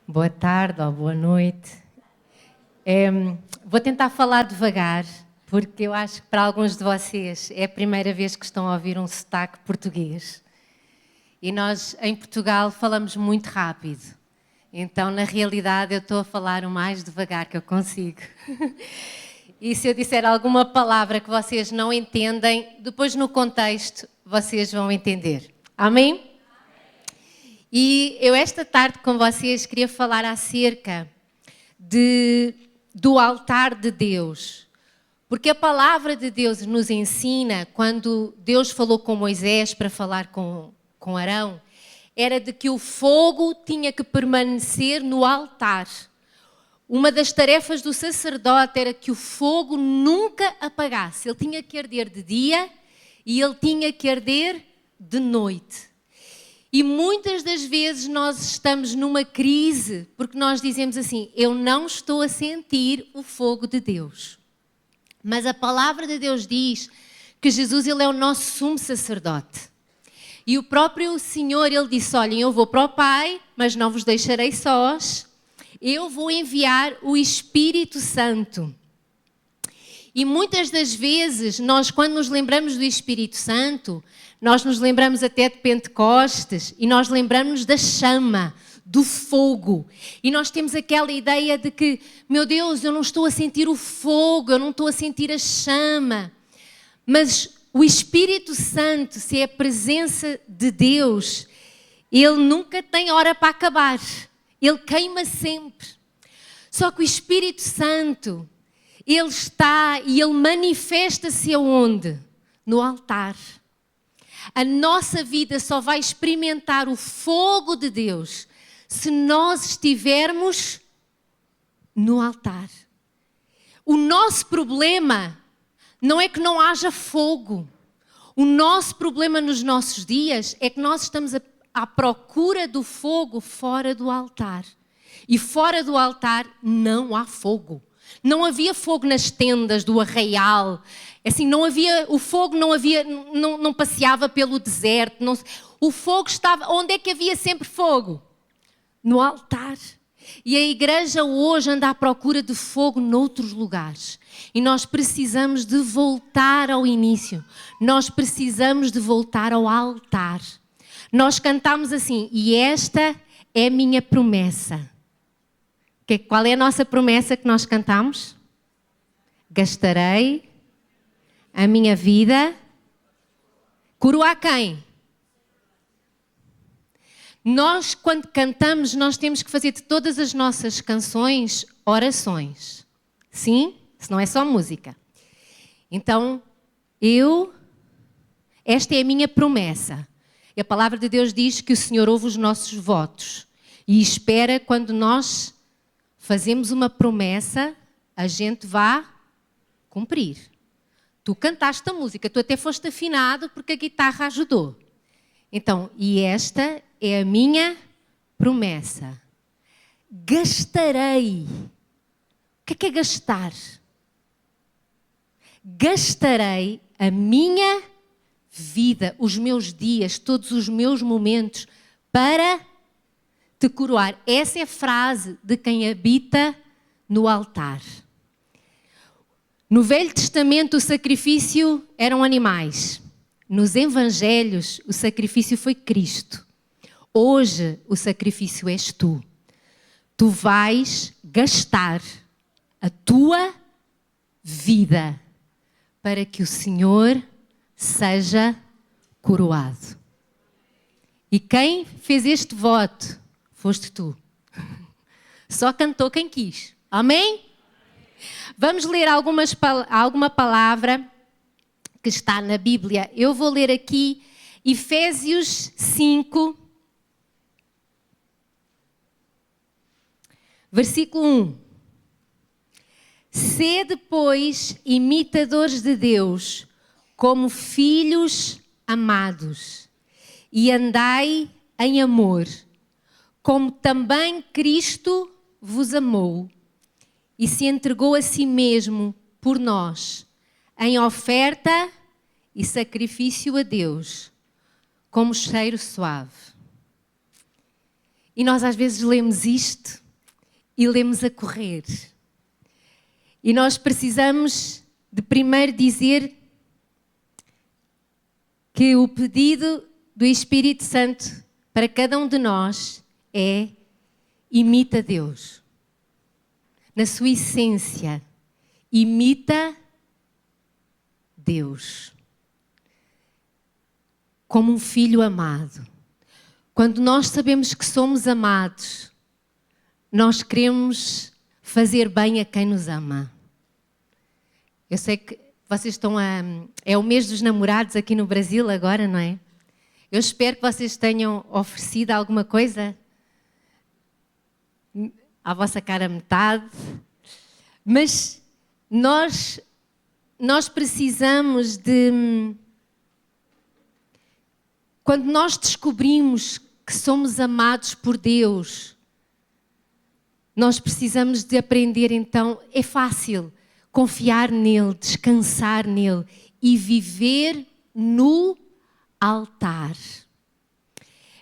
Boa tarde ou boa noite. Vou tentar falar devagar, porque eu acho que para alguns de vocês é a primeira vez que estão a ouvir um sotaque português. E nós, em Portugal, falamos muito rápido. Então, na realidade, eu estou a falar o mais devagar que eu consigo. E se eu disser alguma palavra que vocês não entendem, depois no contexto vocês vão entender. Amém? E eu esta tarde com vocês queria falar acerca do altar de Deus. Porque a palavra de Deus nos ensina, quando Deus falou com Moisés para falar com Arão, era de que o fogo tinha que permanecer no altar. Uma das tarefas do sacerdote era que o fogo nunca apagasse. Ele tinha que arder de dia e ele tinha que arder de noite. E muitas das vezes nós estamos numa crise porque nós dizemos assim: eu não estou a sentir o fogo de Deus. Mas a palavra de Deus diz que Jesus ele é o nosso sumo sacerdote. E o próprio Senhor, ele disse: olhem, eu vou para o Pai, mas não vos deixarei sós. Eu vou enviar o Espírito Santo. E muitas das vezes, nós quando nos lembramos do Espírito Santo, nós nos lembramos até de Pentecostes e nós lembramos da chama, do fogo. E nós temos aquela ideia de que, meu Deus, eu não estou a sentir o fogo, eu não estou a sentir a chama. Mas o Espírito Santo, se é a presença de Deus, ele nunca tem hora para acabar. Ele queima sempre. Só que o Espírito Santo, ele está e ele manifesta-se aonde? No altar. A nossa vida só vai experimentar o fogo de Deus se nós estivermos no altar. O nosso problema não é que não haja fogo. O nosso problema nos nossos dias é que nós estamos à procura do fogo fora do altar. E fora do altar não há fogo. Não havia fogo nas tendas do arraial. Assim, não havia, o fogo não passeava pelo deserto. O fogo estava, onde é que havia sempre fogo? No altar. E a igreja hoje anda à procura de fogo noutros lugares. E nós precisamos de voltar ao início. Nós precisamos de voltar ao altar. Nós cantamos assim: e esta é a minha promessa. Qual é a nossa promessa que nós cantamos? Gastarei a minha vida. Coroa a quem? Nós, quando cantamos, nós temos que fazer de todas as nossas canções orações. Sim? Se não é só música. Então, esta é a minha promessa. E a palavra de Deus diz que o Senhor ouve os nossos votos. E espera quando nós fazemos uma promessa, a gente vá cumprir. Tu cantaste a música, tu até foste afinado porque a guitarra ajudou. Então, e esta é a minha promessa. Gastarei. O que é gastar? Gastarei a minha vida, os meus dias, todos os meus momentos para te coroar. Essa é a frase de quem habita no altar. No Velho Testamento o sacrifício eram animais. Nos Evangelhos o sacrifício foi Cristo. Hoje o sacrifício és tu. Tu vais gastar a tua vida para que o Senhor seja coroado. E quem fez este voto foste tu. Só cantou quem quis. Amém? Vamos ler alguma palavra que está na Bíblia. Eu vou ler aqui Efésios 5, versículo 1. Sede, pois, imitadores de Deus, como filhos amados, e andai em amor, como também Cristo vos amou e se entregou a si mesmo por nós, em oferta e sacrifício a Deus, como cheiro suave. E nós às vezes lemos isto e lemos a correr. E nós precisamos de primeiro dizer que o pedido do Espírito Santo para cada um de nós é: imita Deus. Na sua essência, imita Deus. Como um filho amado. Quando nós sabemos que somos amados, nós queremos fazer bem a quem nos ama. Eu sei que vocês estão é o mês dos namorados aqui no Brasil agora, não é? Eu espero que vocês tenham oferecido alguma coisa à vossa cara metade. Mas nós precisamos de... Quando nós descobrimos que somos amados por Deus, nós precisamos de aprender, então, é fácil confiar nele, descansar nele e viver no altar.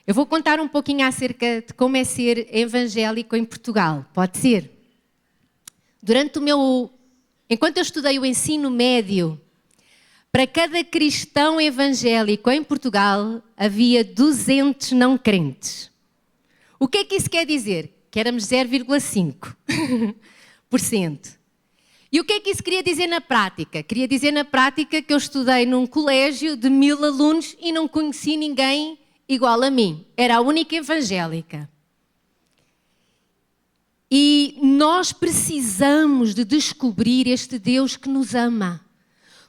Eu vou contar um pouquinho acerca de como é ser evangélico em Portugal, pode ser? Enquanto eu estudei o ensino médio, para cada cristão evangélico em Portugal havia 200 não crentes. O que é que isso quer dizer? Que éramos 0,5%. E o que é que isso queria dizer na prática? Queria dizer na prática que eu estudei num colégio de 1000 alunos e não conheci ninguém igual a mim. Era a única evangélica. E nós precisamos de descobrir este Deus que nos ama.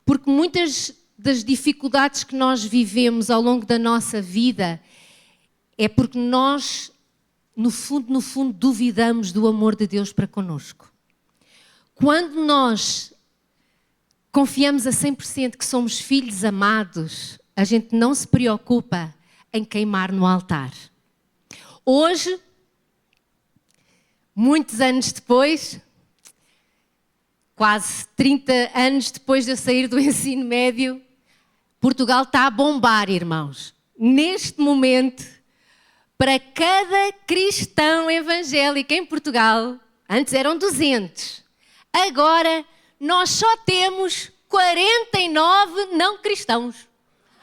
Porque muitas das dificuldades que nós vivemos ao longo da nossa vida é porque nós, no fundo, duvidamos do amor de Deus para connosco. Quando nós confiamos a 100% que somos filhos amados, a gente não se preocupa em queimar no altar. Hoje, muitos anos depois, quase 30 anos depois de eu sair do ensino médio, Portugal está a bombar, irmãos. Neste momento, para cada cristão evangélico em Portugal, antes eram 200, agora nós só temos 49 não cristãos.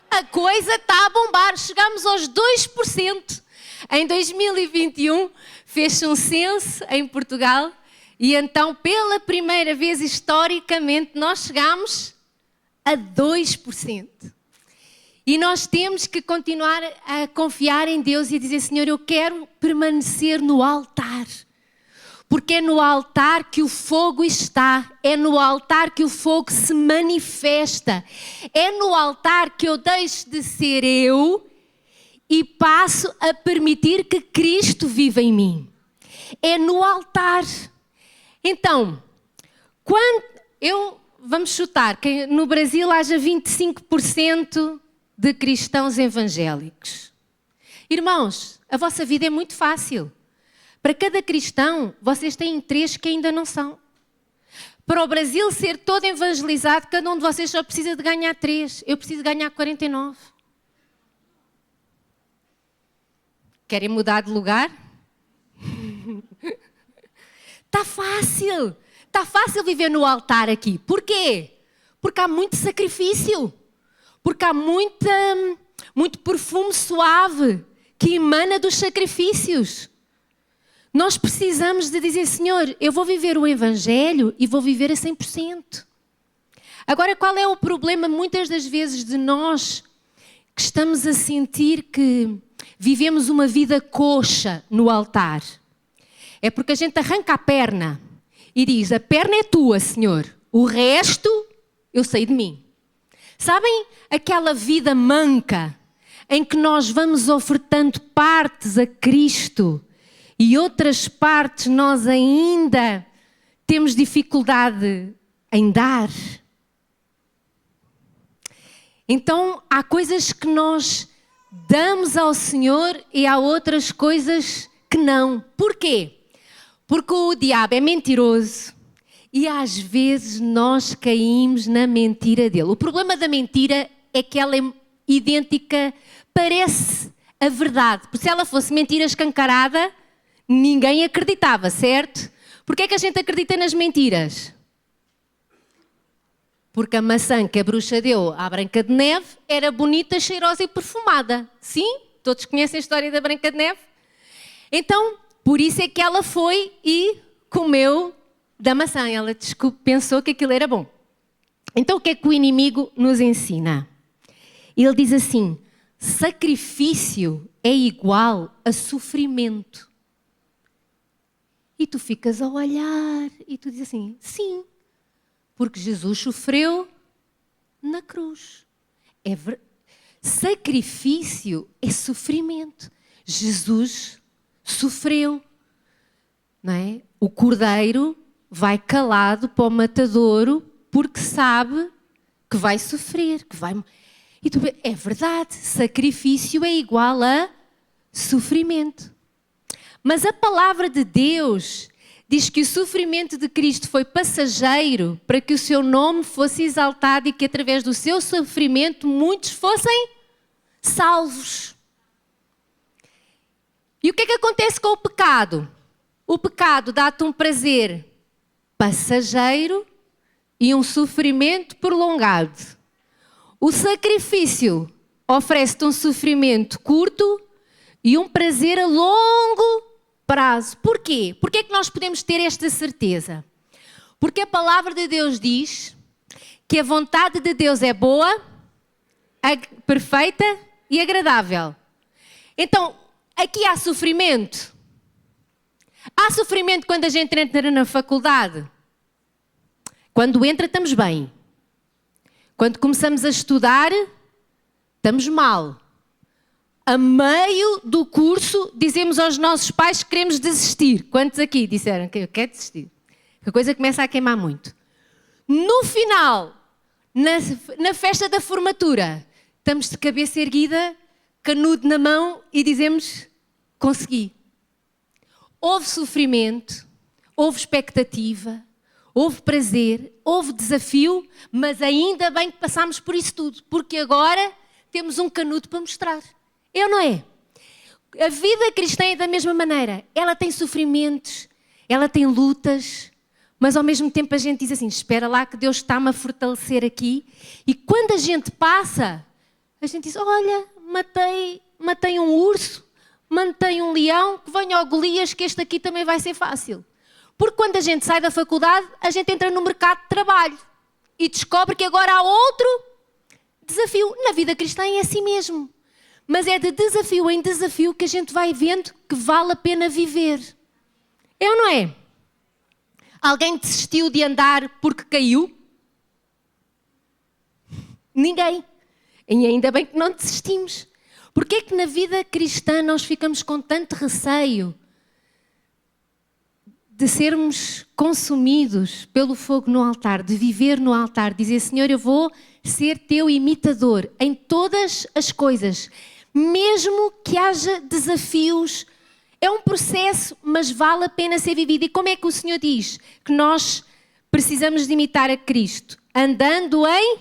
A coisa está a bombar, chegamos aos 2%. Em 2021 fez-se um censo em Portugal e então pela primeira vez historicamente nós chegamos a 2%. E nós temos que continuar a confiar em Deus e a dizer: Senhor, eu quero permanecer no altar. Porque é no altar que o fogo está, é no altar que o fogo se manifesta, é no altar que eu deixo de ser eu e passo a permitir que Cristo viva em mim. É no altar. Então, vamos chutar que no Brasil haja 25% de cristãos evangélicos. Irmãos, a vossa vida é muito fácil. Para cada cristão, vocês têm 3 que ainda não são. Para o Brasil ser todo evangelizado, cada um de vocês só precisa de ganhar 3. Eu preciso ganhar 49. Querem mudar de lugar? Está fácil. Está fácil viver no altar aqui. Porquê? Porque há muito sacrifício. Porque há muito perfume suave que emana dos sacrifícios. Nós precisamos de dizer: Senhor, eu vou viver o Evangelho e vou viver a 100%. Agora, qual é o problema muitas das vezes de nós que estamos a sentir que vivemos uma vida coxa no altar? É porque a gente arranca a perna e diz: a perna é tua, Senhor, o resto eu sei de mim. Sabem aquela vida manca em que nós vamos ofertando partes a Cristo e outras partes nós ainda temos dificuldade em dar? Então há coisas que nós damos ao Senhor e há outras coisas que não. Porquê? Porque o diabo é mentiroso e às vezes nós caímos na mentira dele. O problema da mentira é que ela é idêntica, parece a verdade. Porque se ela fosse mentira escancarada, ninguém acreditava, certo? Porquê é que a gente acredita nas mentiras? Porque a maçã que a bruxa deu à Branca de Neve era bonita, cheirosa e perfumada. Sim? Todos conhecem a história da Branca de Neve? Então, por isso é que ela foi e comeu da maçã. Ela pensou que aquilo era bom. Então, o que é que o inimigo nos ensina? Ele diz assim: sacrifício é igual a sofrimento. E tu ficas a olhar e tu dizes assim: sim, porque Jesus sofreu na cruz. Sacrifício é sofrimento. Jesus sofreu, não é? O cordeiro vai calado para o matadouro porque sabe que vai sofrer, que vai... E tu... É verdade, sacrifício é igual a sofrimento. Mas a palavra de Deus diz que o sofrimento de Cristo foi passageiro para que o seu nome fosse exaltado e que através do seu sofrimento muitos fossem salvos. E o que é que acontece com o pecado? O pecado dá-te um prazer passageiro e um sofrimento prolongado. O sacrifício oferece-te um sofrimento curto e um prazer a longo prazo. Porquê? Porquê é que nós podemos ter esta certeza? Porque a palavra de Deus diz que a vontade de Deus é boa, perfeita e agradável. Então, aqui há sofrimento. Há sofrimento quando a gente entra na faculdade. Quando entra, estamos bem. Quando começamos a estudar, estamos mal. A meio do curso, dizemos aos nossos pais que queremos desistir. Quantos aqui disseram que eu quero desistir? A coisa começa a queimar muito. No final, na festa da formatura, estamos de cabeça erguida, canudo na mão e dizemos: consegui. Houve sofrimento, houve expectativa, houve prazer, houve desafio, mas ainda bem que passámos por isso tudo, porque agora temos um canudo para mostrar. É ou não é? A vida cristã é da mesma maneira. Ela tem sofrimentos, ela tem lutas, mas ao mesmo tempo a gente diz assim: espera lá que Deus está-me a fortalecer aqui. E quando a gente passa, a gente diz: olha, matei um urso, matei um leão, que venha ao Golias, que este aqui também vai ser fácil. Porque quando a gente sai da faculdade, a gente entra no mercado de trabalho e descobre que agora há outro desafio. Na vida cristã é assim mesmo. Mas é de desafio em desafio que a gente vai vendo que vale a pena viver. É ou não é? Alguém desistiu de andar porque caiu? Ninguém. E ainda bem que não desistimos. Porquê é que na vida cristã nós ficamos com tanto receio de sermos consumidos pelo fogo no altar, de viver no altar, dizer: Senhor, eu vou ser teu imitador em todas as coisas, mesmo que haja desafios. É um processo, mas vale a pena ser vivido. E como é que o Senhor diz que nós precisamos de imitar a Cristo? Andando em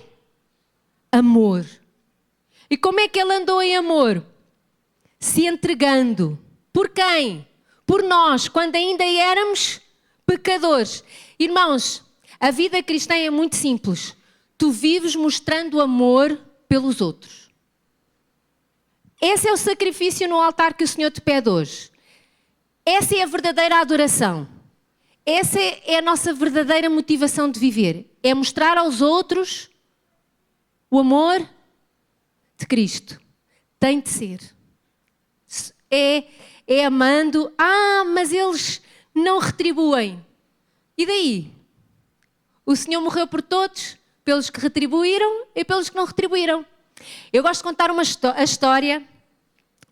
amor. E como é que Ele andou em amor? Se entregando. Por quem? Por nós, quando ainda éramos pecadores. Irmãos, a vida cristã é muito simples. Tu vives mostrando amor pelos outros. Esse é o sacrifício no altar que o Senhor te pede hoje. Essa é a verdadeira adoração. Essa é a nossa verdadeira motivação de viver. É mostrar aos outros o amor de Cristo. Tem de ser. É amando. Mas eles não retribuem. E daí? O Senhor morreu por todos, pelos que retribuíram e pelos que não retribuíram. Eu gosto de contar a história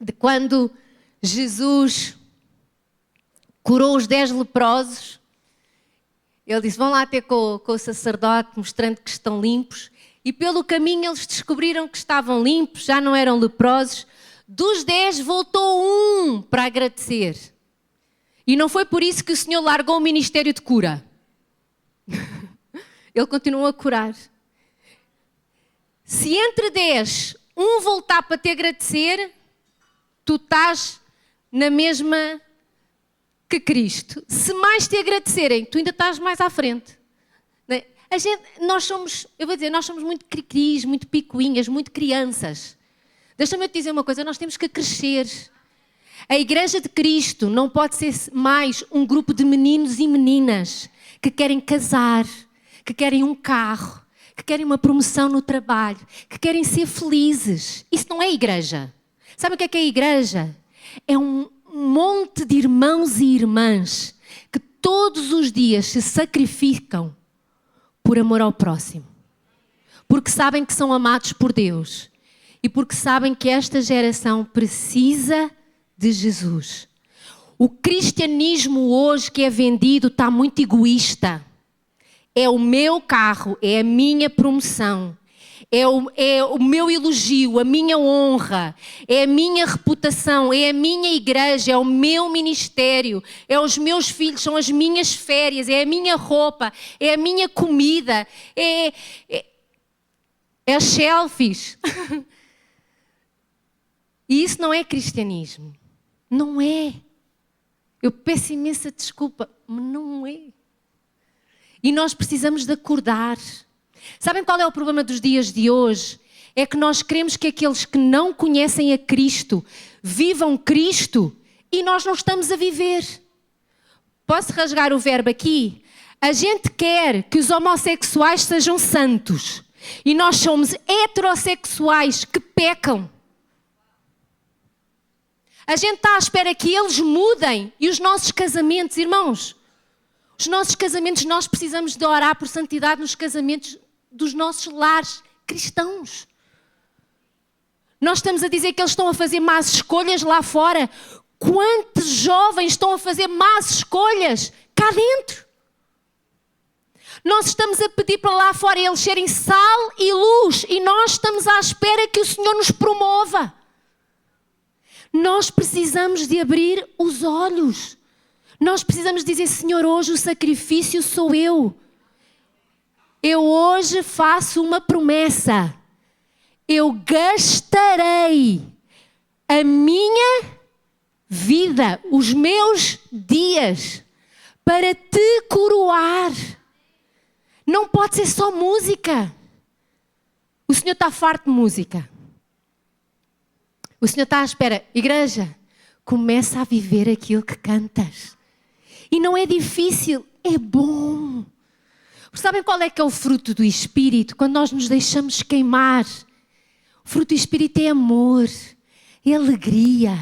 de quando Jesus curou os 10 leprosos. Ele disse: vão lá ter com o sacerdote, mostrando que estão limpos. E pelo caminho eles descobriram que estavam limpos, já não eram leprosos. Dos 10 voltou um para agradecer. E não foi por isso que o Senhor largou o ministério de cura. Ele continuou a curar. Se entre 10, um voltar para te agradecer, tu estás na mesma que Cristo. Se mais te agradecerem, tu ainda estás mais à frente. Nós somos muito cri-cris, muito picuinhas, muito crianças. Deixa-me te dizer uma coisa, nós temos que crescer. A Igreja de Cristo não pode ser mais um grupo de meninos e meninas que querem casar, que querem um carro, que querem uma promoção no trabalho, que querem ser felizes. Isso não é igreja. Sabe o que é a igreja? É um monte de irmãos e irmãs que todos os dias se sacrificam por amor ao próximo. Porque sabem que são amados por Deus. E porque sabem que esta geração precisa de Jesus. O cristianismo hoje que é vendido está muito egoísta. É o meu carro, é a minha promoção, é o meu elogio, a minha honra, é a minha reputação, é a minha igreja, é o meu ministério, é os meus filhos, são as minhas férias, é a minha roupa, é a minha comida, é as selfies. E isso não é cristianismo. Não é. Eu peço imensa desculpa, mas não é. E nós precisamos de acordar. Sabem qual é o problema dos dias de hoje? É que nós queremos que aqueles que não conhecem a Cristo vivam Cristo e nós não estamos a viver. Posso rasgar o verbo aqui? A gente quer que os homossexuais sejam santos e nós somos heterossexuais que pecam. A gente está à espera que eles mudem e os nossos casamentos, irmãos, os nossos casamentos, nós precisamos de orar por santidade nos casamentos dos nossos lares cristãos. Nós estamos a dizer que eles estão a fazer más escolhas lá fora. Quantos jovens estão a fazer más escolhas cá dentro? Nós estamos a pedir para lá fora eles serem sal e luz e nós estamos à espera que o Senhor nos promova. Nós precisamos de abrir os olhos. Nós precisamos dizer, Senhor, hoje o sacrifício sou eu. Eu hoje faço uma promessa. Eu gastarei a minha vida, os meus dias, para te coroar. Não pode ser só música. O Senhor está farto de música. O Senhor está à espera. Igreja, começa a viver aquilo que cantas. E não é difícil, é bom. Porque sabem qual é que é o fruto do Espírito? Quando nós nos deixamos queimar. O fruto do Espírito é amor, é alegria,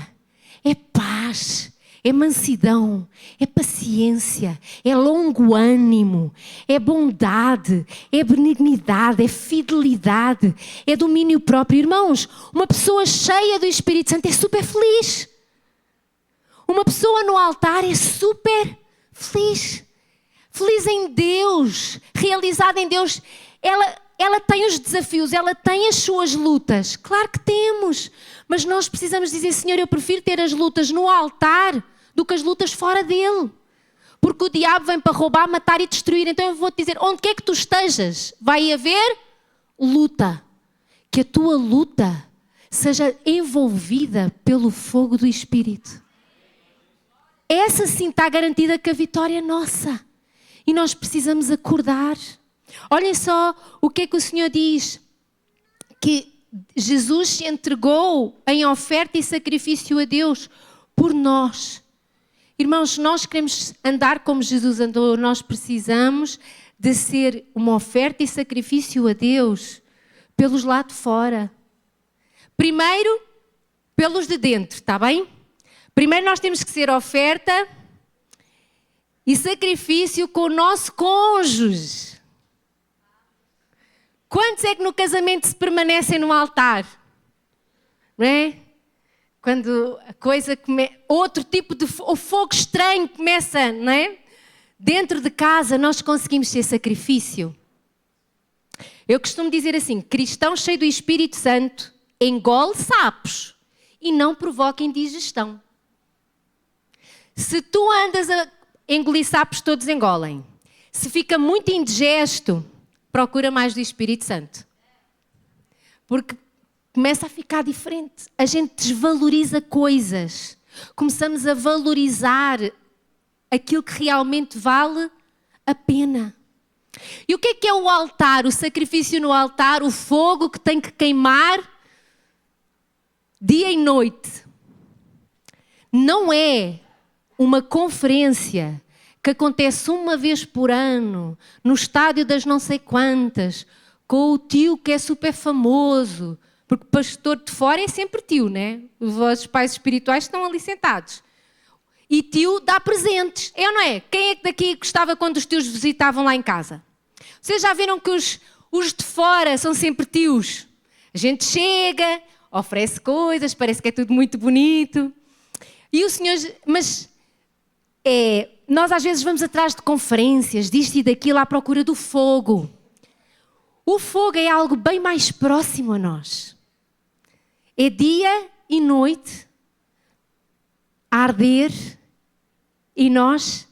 é paz, é mansidão, é paciência, é longo ânimo, é bondade, é benignidade, é fidelidade, é domínio próprio. Irmãos, uma pessoa cheia do Espírito Santo é super feliz. Uma pessoa no altar é super feliz. Feliz em Deus, realizada em Deus. Ela tem os desafios, ela tem as suas lutas. Claro que temos. Mas nós precisamos dizer, Senhor, eu prefiro ter as lutas no altar do que as lutas fora dele. Porque o diabo vem para roubar, matar e destruir. Então eu vou-te dizer, onde quer que tu estejas, vai haver luta. Que a tua luta seja envolvida pelo fogo do Espírito. Essa sim está garantida que a vitória é nossa. E nós precisamos acordar. Olhem só o que é que o Senhor diz. Que Jesus se entregou em oferta e sacrifício a Deus por nós. Irmãos, se nós queremos andar como Jesus andou, nós precisamos de ser uma oferta e sacrifício a Deus pelos lá de fora. Primeiro, pelos de dentro, está bem? Primeiro nós temos que ser oferta e sacrifício com o nosso cônjuge. Quantos é que no casamento se permanecem no altar? Não é? Quando a coisa outro tipo de o fogo estranho começa, não é? Dentro de casa nós conseguimos ser sacrifício. Eu costumo dizer assim, cristão cheio do Espírito Santo engole sapos e não provoca indigestão. Se tu andas a engolir sapos, todos engolem. Se fica muito indigesto, procura mais do Espírito Santo. Porque começa a ficar diferente. A gente desvaloriza coisas. Começamos a valorizar aquilo que realmente vale a pena. E o que é o altar? O sacrifício no altar, o fogo que tem que queimar dia e noite. Não é uma conferência que acontece uma vez por ano, no estádio das não sei quantas, com o tio que é super famoso, porque pastor de fora é sempre tio, né? Os vossos pais espirituais estão ali sentados. E tio dá presentes, é ou não é? Quem é que daqui gostava quando os tios visitavam lá em casa? Vocês já viram que os de fora são sempre tios? A gente chega, oferece coisas, parece que é tudo muito bonito. E o Senhor, mas nós às vezes vamos atrás de conferências, disto e daquilo, à procura do fogo. O fogo é algo bem mais próximo a nós. É dia e noite a arder e nós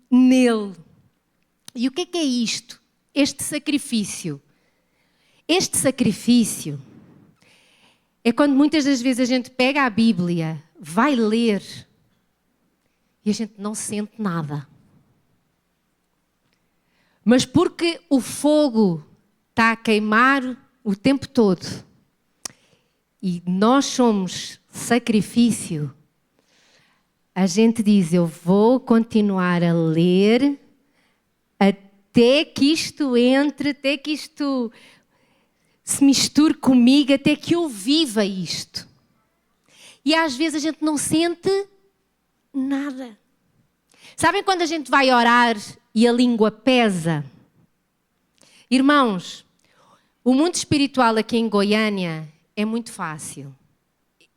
nele. E o que é isto? Este sacrifício. Este sacrifício é quando muitas das vezes a gente pega a Bíblia, vai ler e a gente não sente nada. Mas porque o fogo está a queimar o tempo todo e nós somos sacrifício, a gente diz, eu vou continuar a ler até que isto entre, até que isto se misture comigo, até que eu viva isto. E às vezes a gente não sente nada. Sabem quando a gente vai orar e a língua pesa? Irmãos, o mundo espiritual aqui em Goiânia é muito fácil.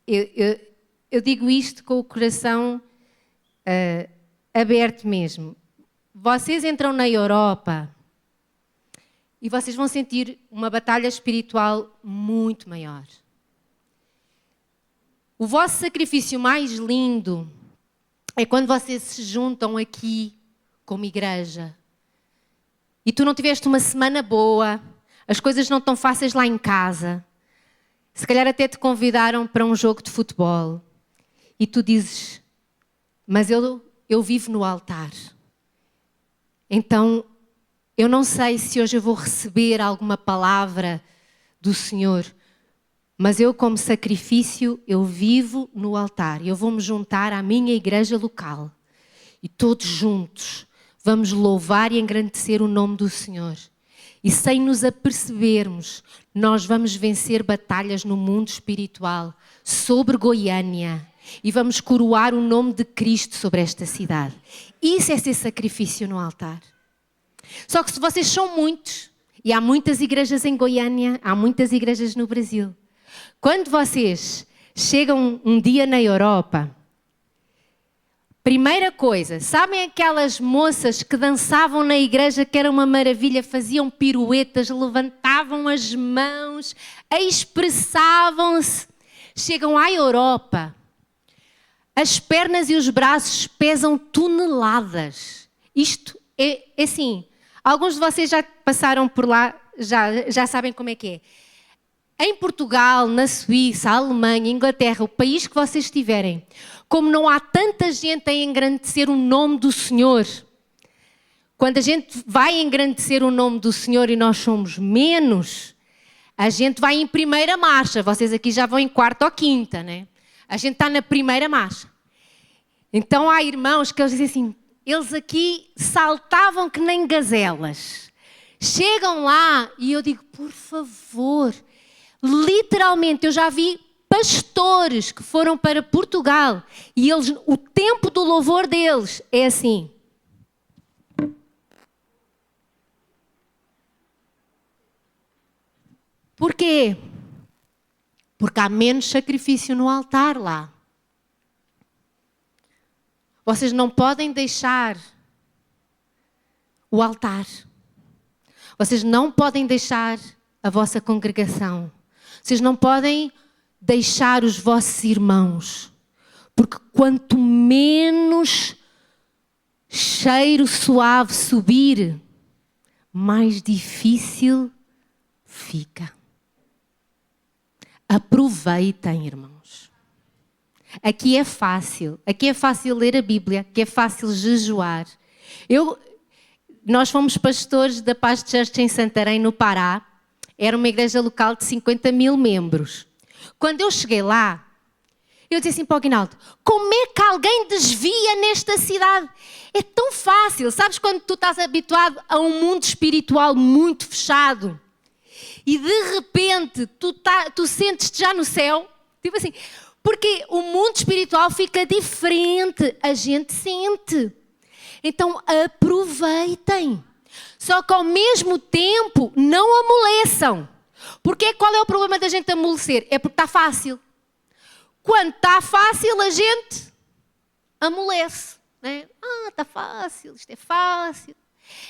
Eu digo isto com o coração aberto mesmo. Vocês entram na Europa e vocês vão sentir uma batalha espiritual muito maior. O vosso sacrifício mais lindo é quando vocês se juntam aqui como igreja. E tu não tiveste uma semana boa, as coisas não estão fáceis lá em casa. Se calhar até te convidaram para um jogo de futebol. E tu dizes, mas eu vivo no altar. Então, eu não sei se hoje eu vou receber alguma palavra do Senhor, mas eu como sacrifício, eu vivo no altar. Eu vou me juntar à minha igreja local. E todos juntos vamos louvar e engrandecer o nome do Senhor. E sem nos apercebermos, nós vamos vencer batalhas no mundo espiritual sobre Goiânia. E vamos coroar o nome de Cristo sobre esta cidade. Isso é ser sacrifício no altar. Só que se vocês são muitos, e há muitas igrejas em Goiânia, há muitas igrejas no Brasil. Quando vocês chegam um dia na Europa, primeira coisa, sabem aquelas moças que dançavam na igreja que era uma maravilha, faziam piruetas, levantavam as mãos, expressavam-se. Chegam à Europa, as pernas e os braços pesam toneladas. Isto é assim, alguns de vocês já passaram por lá, já sabem como é que é. Em Portugal, na Suíça, Alemanha, Inglaterra, o país que vocês estiverem, como não há tanta gente a engrandecer o nome do Senhor, quando a gente vai engrandecer o nome do Senhor e nós somos menos, a gente vai em primeira marcha. Vocês aqui já vão em quarta ou quinta, né? A gente está na primeira marcha. Então há irmãos que eles dizem assim, eles aqui saltavam que nem gazelas. Chegam lá e eu digo, por favor, literalmente eu já vi pastores que foram para Portugal e eles, o tempo do louvor deles é assim. Porquê? Porque há menos sacrifício no altar lá. Vocês não podem deixar o altar. Vocês não podem deixar a vossa congregação. Vocês não podem deixar os vossos irmãos. Porque quanto menos cheiro suave subir, mais difícil fica. Aproveitem, irmãos. Aqui é fácil ler a Bíblia, aqui é fácil jejuar. Nós fomos pastores da Paz Church em Santarém, no Pará. Era uma igreja local de 50 mil membros. Quando eu cheguei lá, eu disse assim para o Guinaldo, como é que alguém desvia nesta cidade? É tão fácil. Sabes quando tu estás habituado a um mundo espiritual muito fechado e de repente tu sentes-te já no céu? Tipo assim, porque o mundo espiritual fica diferente, a gente sente. Então aproveitem. Só que ao mesmo tempo não amoleçam. Porque qual é o problema da gente amolecer? É porque está fácil. Quando está fácil a gente amolece. Né? Está fácil, isto é fácil.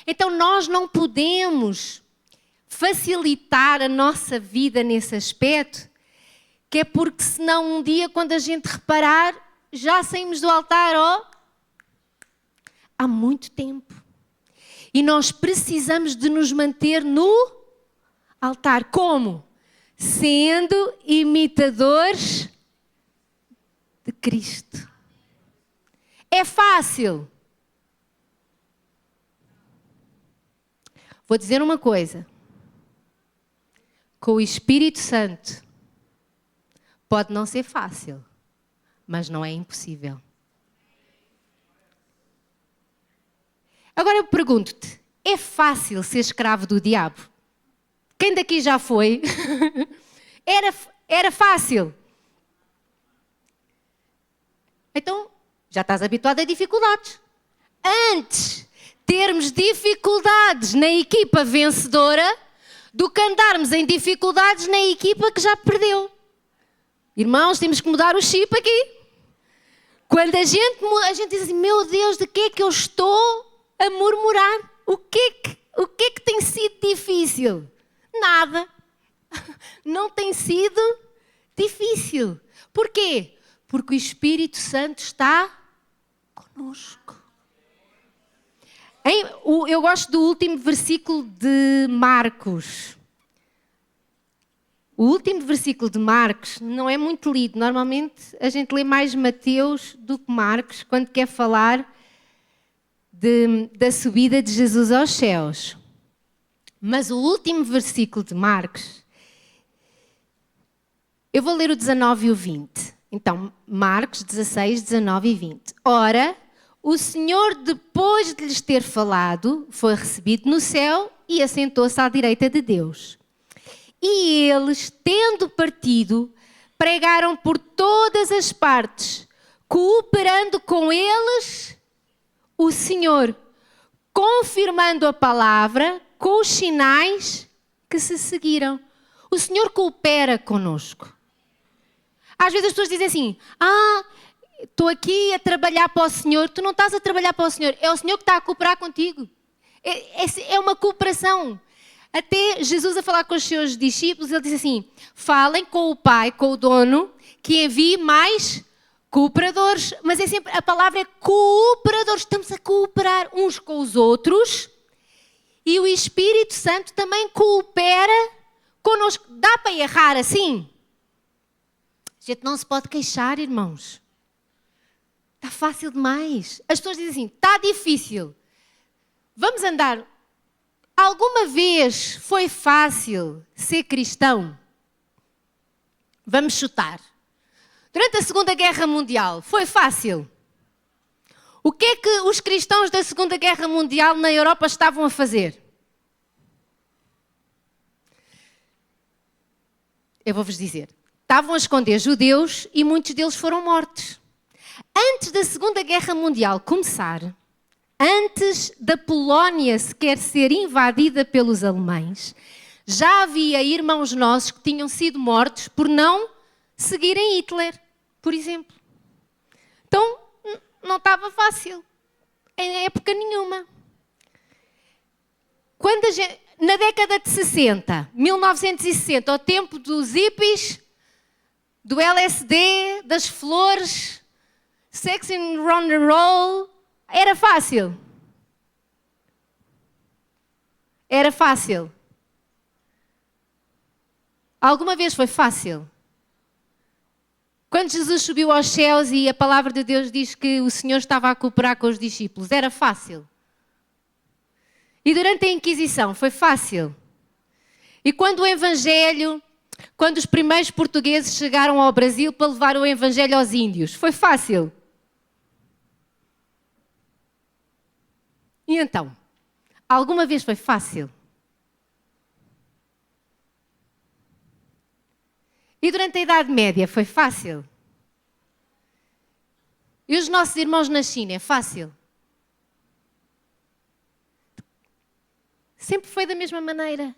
Então nós não podemos facilitar a nossa vida nesse aspecto, que é porque senão um dia quando a gente reparar, já saímos do altar há muito tempo. E nós precisamos de nos manter no altar. Como? Sendo imitadores de Cristo. É fácil. Vou dizer uma coisa. Com o Espírito Santo, pode não ser fácil, mas não é impossível. Agora eu pergunto-te, é fácil ser escravo do diabo? Quem daqui já foi? Era fácil. Então, já estás habituado a dificuldades. Antes termos dificuldades na equipa vencedora do que andarmos em dificuldades na equipa que já perdeu. Irmãos, temos que mudar o chip aqui. Quando a gente diz assim, meu Deus, de que é que eu estou a murmurar? O que é que tem sido difícil? Nada. Não tem sido difícil. Porquê? Porque o Espírito Santo está conosco. Eu gosto do último versículo de Marcos. O último versículo de Marcos não é muito lido. Normalmente a gente lê mais Mateus do que Marcos quando quer falar da subida de Jesus aos céus. Mas o último versículo de Marcos, eu vou ler o 19 e o 20. Então, Marcos 16, 19 e 20. Ora, o Senhor, depois de lhes ter falado, foi recebido no céu e assentou-se à direita de Deus. E eles, tendo partido, pregaram por todas as partes, cooperando com eles o Senhor, confirmando a palavra com os sinais que se seguiram. O Senhor coopera conosco. Às vezes as pessoas dizem assim, estou aqui a trabalhar para o Senhor. Tu não estás a trabalhar para o Senhor, é o Senhor que está a cooperar contigo. É uma cooperação. Até Jesus a falar com os seus discípulos, ele disse assim, falem com o Pai, com o dono, que envie mais cooperadores. Mas a palavra é cooperadores. Estamos a cooperar uns com os outros e o Espírito Santo também coopera connosco. Dá para errar assim? A gente não se pode queixar, irmãos. Está fácil demais. As pessoas dizem assim, está difícil. Vamos andar. Alguma vez foi fácil ser cristão? Vamos chutar. Durante a Segunda Guerra Mundial, foi fácil? O que é que os cristãos da Segunda Guerra Mundial na Europa estavam a fazer? Eu vou-vos dizer. Estavam a esconder judeus e muitos deles foram mortos. Antes da Segunda Guerra Mundial começar, antes da Polónia sequer ser invadida pelos alemães, já havia irmãos nossos que tinham sido mortos por não seguirem Hitler, por exemplo. Então, não estava fácil, em época nenhuma. Na década de 60, 1960, ao tempo dos hippies, do LSD, das flores, sex and rock and roll, era fácil. Era fácil. Alguma vez foi fácil? Quando Jesus subiu aos céus e a palavra de Deus diz que o Senhor estava a cooperar com os discípulos, era fácil. E durante a Inquisição foi fácil. E quando o Evangelho, quando os primeiros portugueses chegaram ao Brasil para levar o Evangelho aos índios, foi fácil. E então, alguma vez foi fácil? E durante a Idade Média foi fácil? E os nossos irmãos na China, é fácil? Sempre foi da mesma maneira.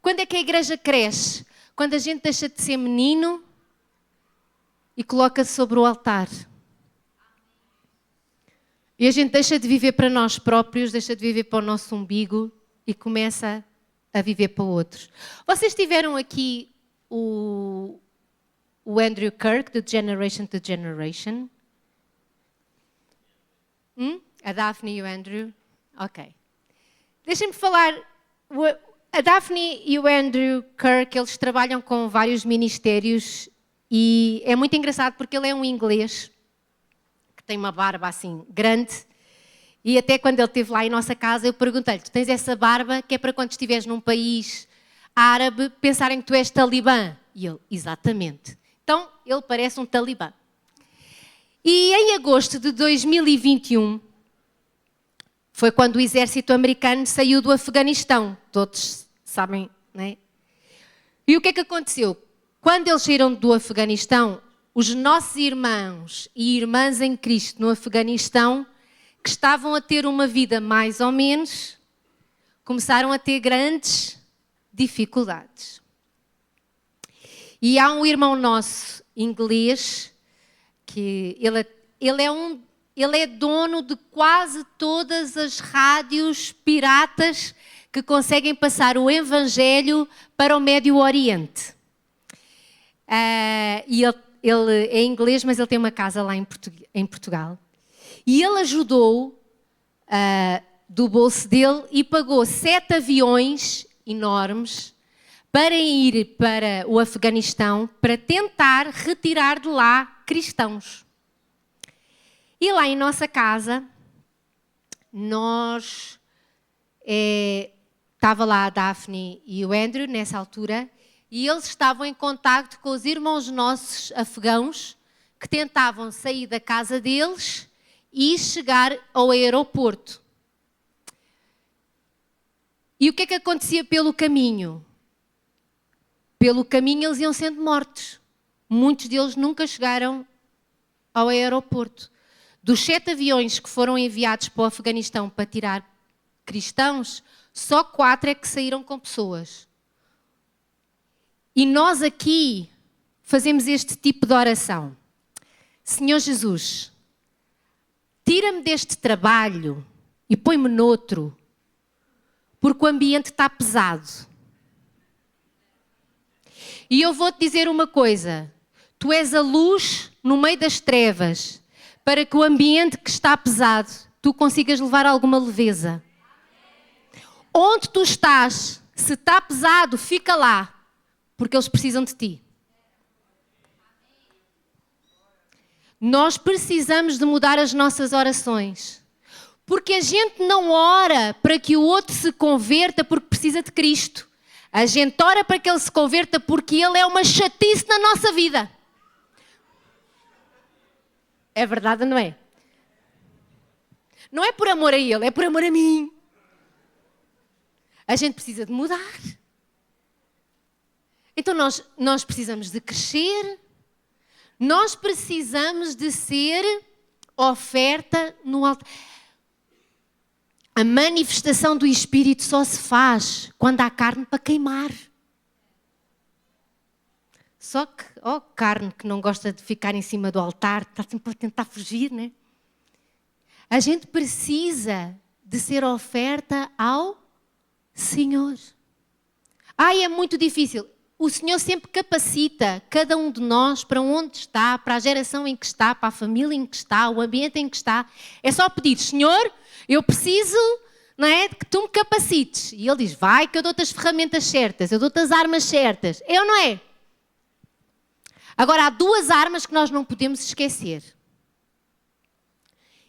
Quando é que a igreja cresce? Quando a gente deixa de ser menino e coloca-se sobre o altar. E a gente deixa de viver para nós próprios, deixa de viver para o nosso umbigo e começa a viver para outros. Vocês tiveram aqui o Andrew Kirk, de Generation to Generation? A Daphne e o Andrew? Ok. Deixem-me falar. A Daphne e o Andrew Kirk, eles trabalham com vários ministérios e é muito engraçado porque ele é um inglês que tem uma barba assim grande e até quando ele esteve lá em nossa casa eu perguntei-lhe, tu tens essa barba que é para quando estiveres num país árabe pensarem que tu és talibã? E ele, exatamente. Então, ele parece um talibã. E em agosto de 2021, foi quando o exército americano saiu do Afeganistão. Todos sabem, não é? E o que é que aconteceu? Quando eles saíram do Afeganistão, os nossos irmãos e irmãs em Cristo no Afeganistão, que estavam a ter uma vida mais ou menos, começaram a ter grandes dificuldades. E há um irmão nosso, inglês, que ele é dono de quase todas as rádios piratas que conseguem passar o Evangelho para o Médio Oriente. E ele é inglês, mas ele tem uma casa lá em Portugal. E ele ajudou do bolso dele e pagou 7 aviões enormes para ir para o Afeganistão para tentar retirar de lá cristãos. E lá em nossa casa, estava lá a Daphne e o Andrew nessa altura, e eles estavam em contacto com os irmãos nossos afegãos que tentavam sair da casa deles e chegar ao aeroporto. E o que é que acontecia pelo caminho? Pelo caminho eles iam sendo mortos. Muitos deles nunca chegaram ao aeroporto. Dos 7 aviões que foram enviados para o Afeganistão para tirar cristãos, só 4 é que saíram com pessoas. E nós aqui fazemos este tipo de oração. Senhor Jesus, tira-me deste trabalho e põe-me noutro, porque o ambiente está pesado. E eu vou-te dizer uma coisa, tu és a luz no meio das trevas, para que o ambiente que está pesado, tu consigas levar alguma leveza. Onde tu estás, se está pesado, fica lá, porque eles precisam de ti. Nós precisamos de mudar as nossas orações, porque a gente não ora para que o outro se converta porque precisa de Cristo. A gente ora para que ele se converta porque ele é uma chatice na nossa vida. É verdade, não é? Não é por amor a ele, é por amor a mim. A gente precisa de mudar. Então nós precisamos de crescer. Nós precisamos de ser oferta no altar. A manifestação do Espírito só se faz quando há carne para queimar. Só que, carne que não gosta de ficar em cima do altar, está sempre a tentar fugir, né? A gente precisa de ser oferta ao Senhor. É muito difícil. O Senhor sempre capacita cada um de nós para onde está, para a geração em que está, para a família em que está, o ambiente em que está. É só pedir, Senhor, eu preciso, não é, que tu me capacites. E Ele diz, vai que eu dou-te as ferramentas certas, eu dou-te as armas certas. É ou não é? Agora, há duas armas que nós não podemos esquecer.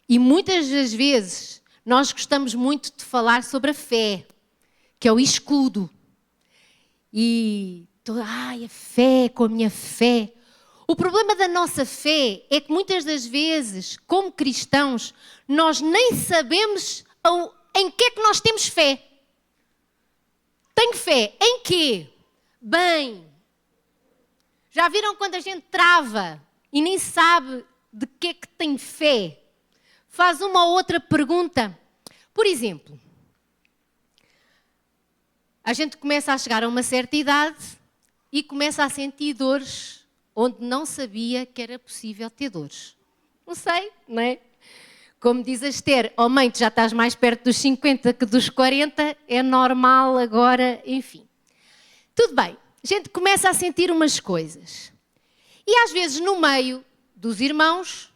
E muitas das vezes nós gostamos muito de falar sobre a fé, que é o escudo. E, a fé, com a minha fé. O problema da nossa fé é que muitas das vezes, como cristãos, nós nem sabemos em que é que nós temos fé. Tenho fé em quê? Bem, já viram quando a gente trava e nem sabe de que é que tem fé? Faz uma ou outra pergunta. Por exemplo, a gente começa a chegar a uma certa idade e começa a sentir dores onde não sabia que era possível ter dores. Não sei, não é? Como diz a Esther, mãe, tu já estás mais perto dos 50 que dos 40, é normal agora, enfim. Tudo bem, a gente começa a sentir umas coisas. E às vezes no meio dos irmãos,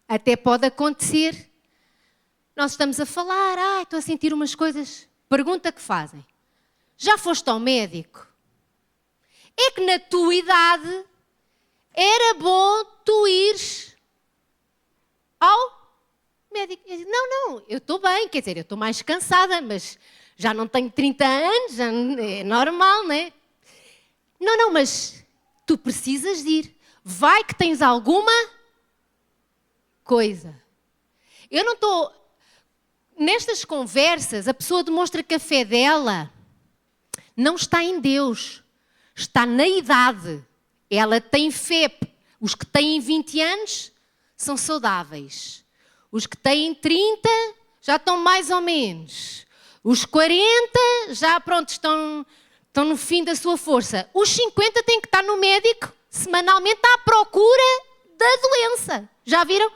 até pode acontecer, nós estamos a falar, estou a sentir umas coisas. Pergunta que fazem. Já foste ao médico? É que na tua idade era bom tu ires ao médico. Eu digo, não, eu estou bem, quer dizer, eu estou mais cansada, mas já não tenho 30 anos, já é normal, não é? Não, mas tu precisas de ir. Vai que tens alguma coisa. Eu não estou... Nestas conversas, a pessoa demonstra que a fé dela não está em Deus, está na idade. Ela tem fé. Os que têm 20 anos são saudáveis. Os que têm 30 já estão mais ou menos. Os 40 já, estão no fim da sua força. Os 50 têm que estar no médico semanalmente à procura da doença. Já viram?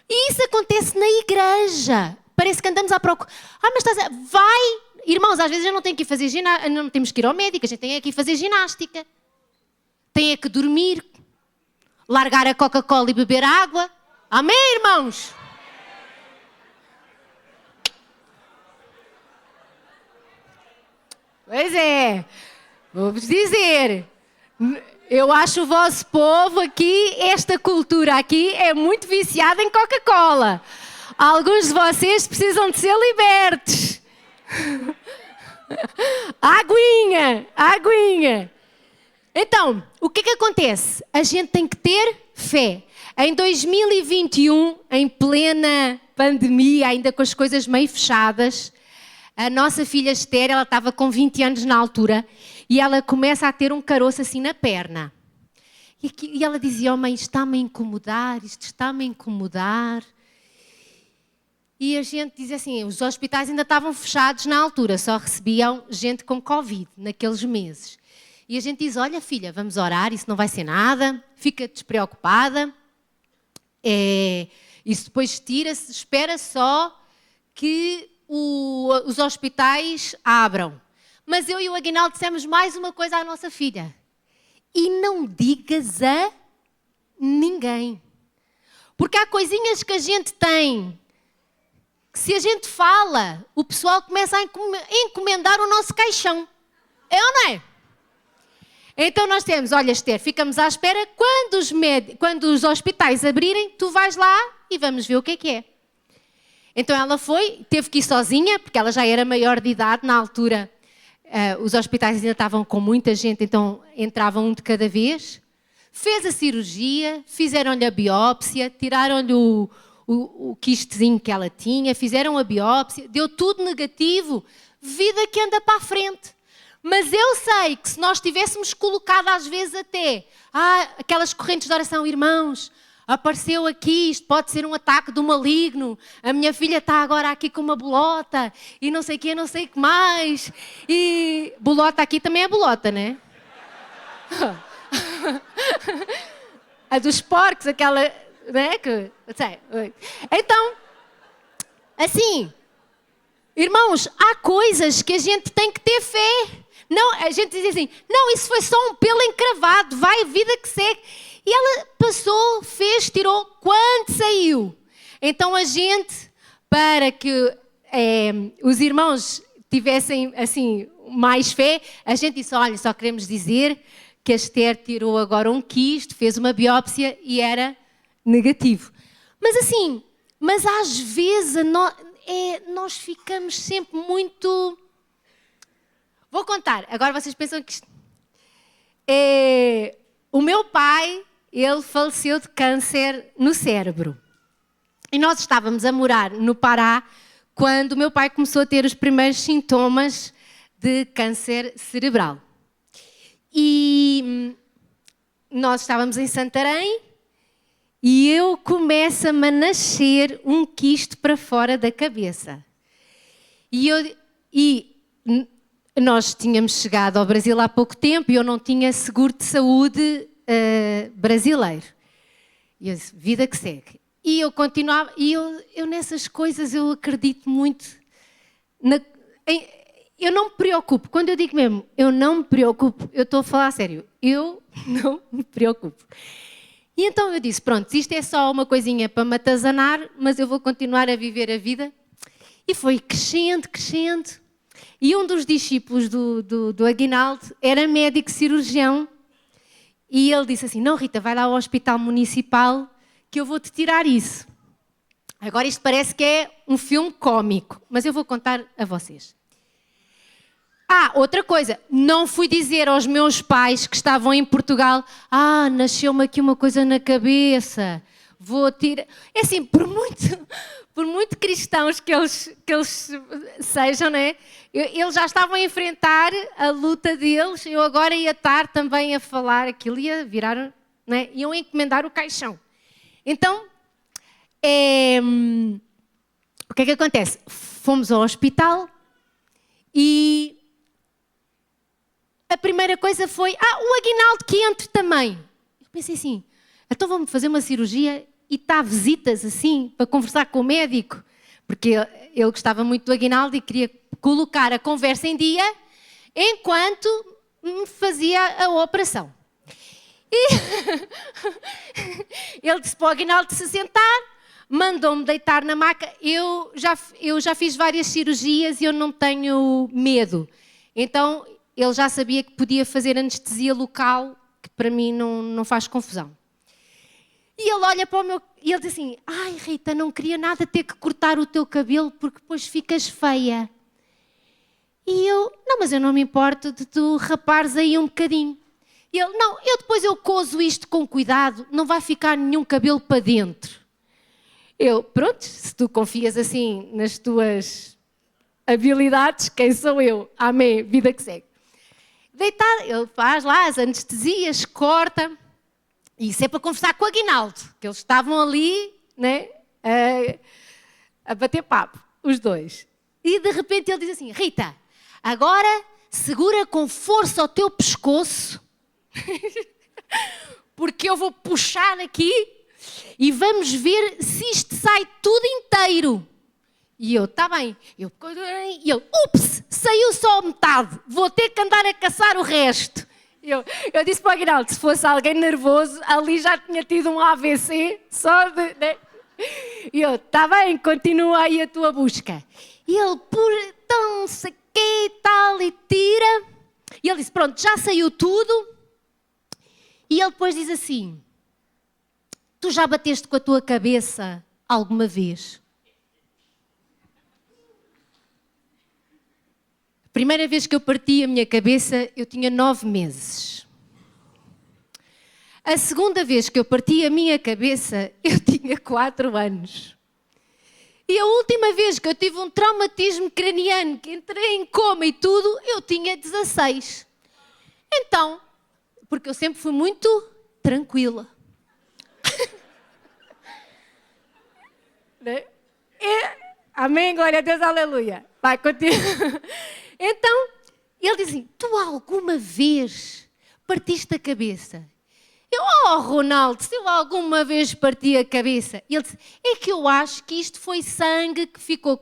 E isso acontece na igreja. Parece que andamos à procura. Mas vai... Irmãos, às vezes eu não tenho que ir fazer ginástica, não temos que ir ao médico, a gente tem que ir fazer ginástica. Tem que dormir, largar a Coca-Cola e beber água. Amém, irmãos? Pois é, vou-vos dizer, eu acho o vosso povo aqui, esta cultura aqui é muito viciada em Coca-Cola. Alguns de vocês precisam de ser libertos. Aguinha. Então, o que é que acontece? A gente tem que ter fé. Em 2021, em plena pandemia, ainda com as coisas meio fechadas, a nossa filha Esther, ela estava com 20 anos na altura, e ela começa a ter um caroço assim na perna. E ela dizia, mãe, isto está-me a incomodar. E a gente diz assim, os hospitais ainda estavam fechados na altura, só recebiam gente com Covid naqueles meses. E a gente diz, olha filha, vamos orar, isso não vai ser nada, fica despreocupada. Isso depois tira-se, espera só que os hospitais abram. Mas eu e o Aguinaldo dissemos mais uma coisa à nossa filha. E não digas a ninguém. Porque há coisinhas que a gente tem... que se a gente fala, o pessoal começa a encomendar o nosso caixão. É ou não é? Então nós temos, olha Esther, ficamos à espera, quando os hospitais abrirem, tu vais lá e vamos ver o que é. Então ela foi, teve que ir sozinha, porque ela já era maior de idade na altura. Os hospitais ainda estavam com muita gente, então entravam um de cada vez. Fez a cirurgia, fizeram-lhe a biópsia, tiraram-lhe o quistezinho que ela tinha, fizeram a biópsia, deu tudo negativo, vida que anda para a frente. Mas eu sei que se nós tivéssemos colocado às vezes até aquelas correntes de oração, irmãos, apareceu aqui, isto pode ser um ataque do maligno, a minha filha está agora aqui com uma bolota e não sei o que, não sei o que mais. E bolota aqui também é bolota, não é? A dos porcos, aquela... né? Então, assim, irmãos, há coisas que a gente tem que ter fé. Não, a gente diz assim, não, isso foi só um pelo encravado, vai, vida que segue. E ela passou, fez, tirou, quando saiu. Então a gente, para que os irmãos tivessem assim mais fé, a gente disse, olha, só queremos dizer que a Esther tirou agora um quisto, fez uma biópsia e era negativo. Mas assim, mas às vezes nós ficamos sempre muito... Vou contar, agora vocês pensam que isto... O meu pai, ele faleceu de câncer no cérebro. E nós estávamos a morar no Pará quando o meu pai começou a ter os primeiros sintomas de câncer cerebral. E nós estávamos em Santarém e começa-me a nascer um quisto para fora da cabeça. E nós tínhamos chegado ao Brasil há pouco tempo e eu não tinha seguro de saúde brasileiro. E eu disse, vida que segue. E eu continuava, e eu nessas coisas eu acredito muito. Eu não me preocupo. Quando eu digo mesmo, eu não me preocupo, eu estou a falar a sério. Eu não me preocupo. E então eu disse, pronto, isto é só uma coisinha para me atazanar, mas eu vou continuar a viver a vida. E foi crescendo, crescendo. E um dos discípulos do Aguinaldo era médico cirurgião. E ele disse assim, não Rita, vai lá ao hospital municipal que eu vou-te tirar isso. Agora isto parece que é um filme cómico, mas eu vou contar a vocês. Outra coisa, não fui dizer aos meus pais que estavam em Portugal, nasceu-me aqui uma coisa na cabeça, vou tirar... É assim, por muito cristãos que eles sejam, né? Eles já estavam a enfrentar a luta deles, eu agora ia estar também a falar aquilo, ia virar, né? Iam encomendar o caixão. Então, o que é que acontece? Fomos ao hospital e a primeira coisa foi, o Aguinaldo que entre também. Eu pensei assim, então vamos fazer uma cirurgia e está a visitas assim, para conversar com o médico, porque ele gostava muito do Aguinaldo e queria colocar a conversa em dia enquanto me fazia a operação. E ele disse para o Aguinaldo se sentar, mandou-me deitar na maca. Eu já fiz várias cirurgias e eu não tenho medo. Então, ele já sabia que podia fazer anestesia local, que para mim não faz confusão. E ele olha para o meu... E ele diz assim, Rita, não queria nada ter que cortar o teu cabelo porque depois ficas feia. E eu, mas eu não me importo de tu rapares aí um bocadinho. E ele, depois eu coso isto com cuidado, não vai ficar nenhum cabelo para dentro. Eu, pronto, se tu confias assim nas tuas habilidades, quem sou eu? Amém, vida que segue. Deitar, ele faz lá as anestesias, corta, e isso é para conversar com o Aguinaldo, que eles estavam ali, né, a bater papo, os dois. E de repente ele diz assim, Rita, agora segura com força o teu pescoço, porque eu vou puxar aqui e vamos ver se isto sai tudo inteiro. E eu, está bem. E ele, ups, saiu só metade, vou ter que andar a caçar o resto. Eu disse para o Aguinaldo, se fosse alguém nervoso, ali já tinha tido um AVC, só de... Né? E eu, está bem, continua aí a tua busca. E ele, então, sei que e tal, e tira. E ele disse, pronto, já saiu tudo. E ele depois diz assim, tu já bateste com a tua cabeça alguma vez? A primeira vez que eu parti a minha cabeça, eu tinha 9 meses. A segunda vez que eu parti a minha cabeça, eu tinha 4 anos. E a última vez que eu tive um traumatismo craniano, que entrei em coma e tudo, eu tinha 16. Então, porque eu sempre fui muito tranquila. Amém, glória a Deus, aleluia. Vai, continua. Então, ele diz assim, tu alguma vez partiste a cabeça? Eu, Ronaldo, se eu alguma vez parti a cabeça? Ele disse, é que eu acho que isto foi sangue que ficou...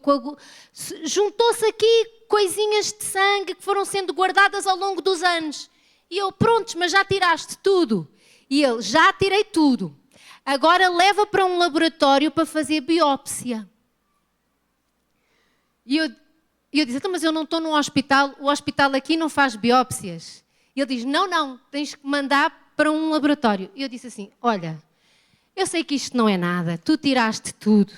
Juntou-se aqui coisinhas de sangue que foram sendo guardadas ao longo dos anos. E eu, prontos, mas já tiraste tudo? E ele, já tirei tudo. Agora leva para um laboratório para fazer biópsia. E eu disse, então, mas eu não estou num hospital, o hospital aqui não faz biópsias. E ele diz, não, tens que mandar para um laboratório. E eu disse assim, olha, eu sei que isto não é nada, tu tiraste tudo.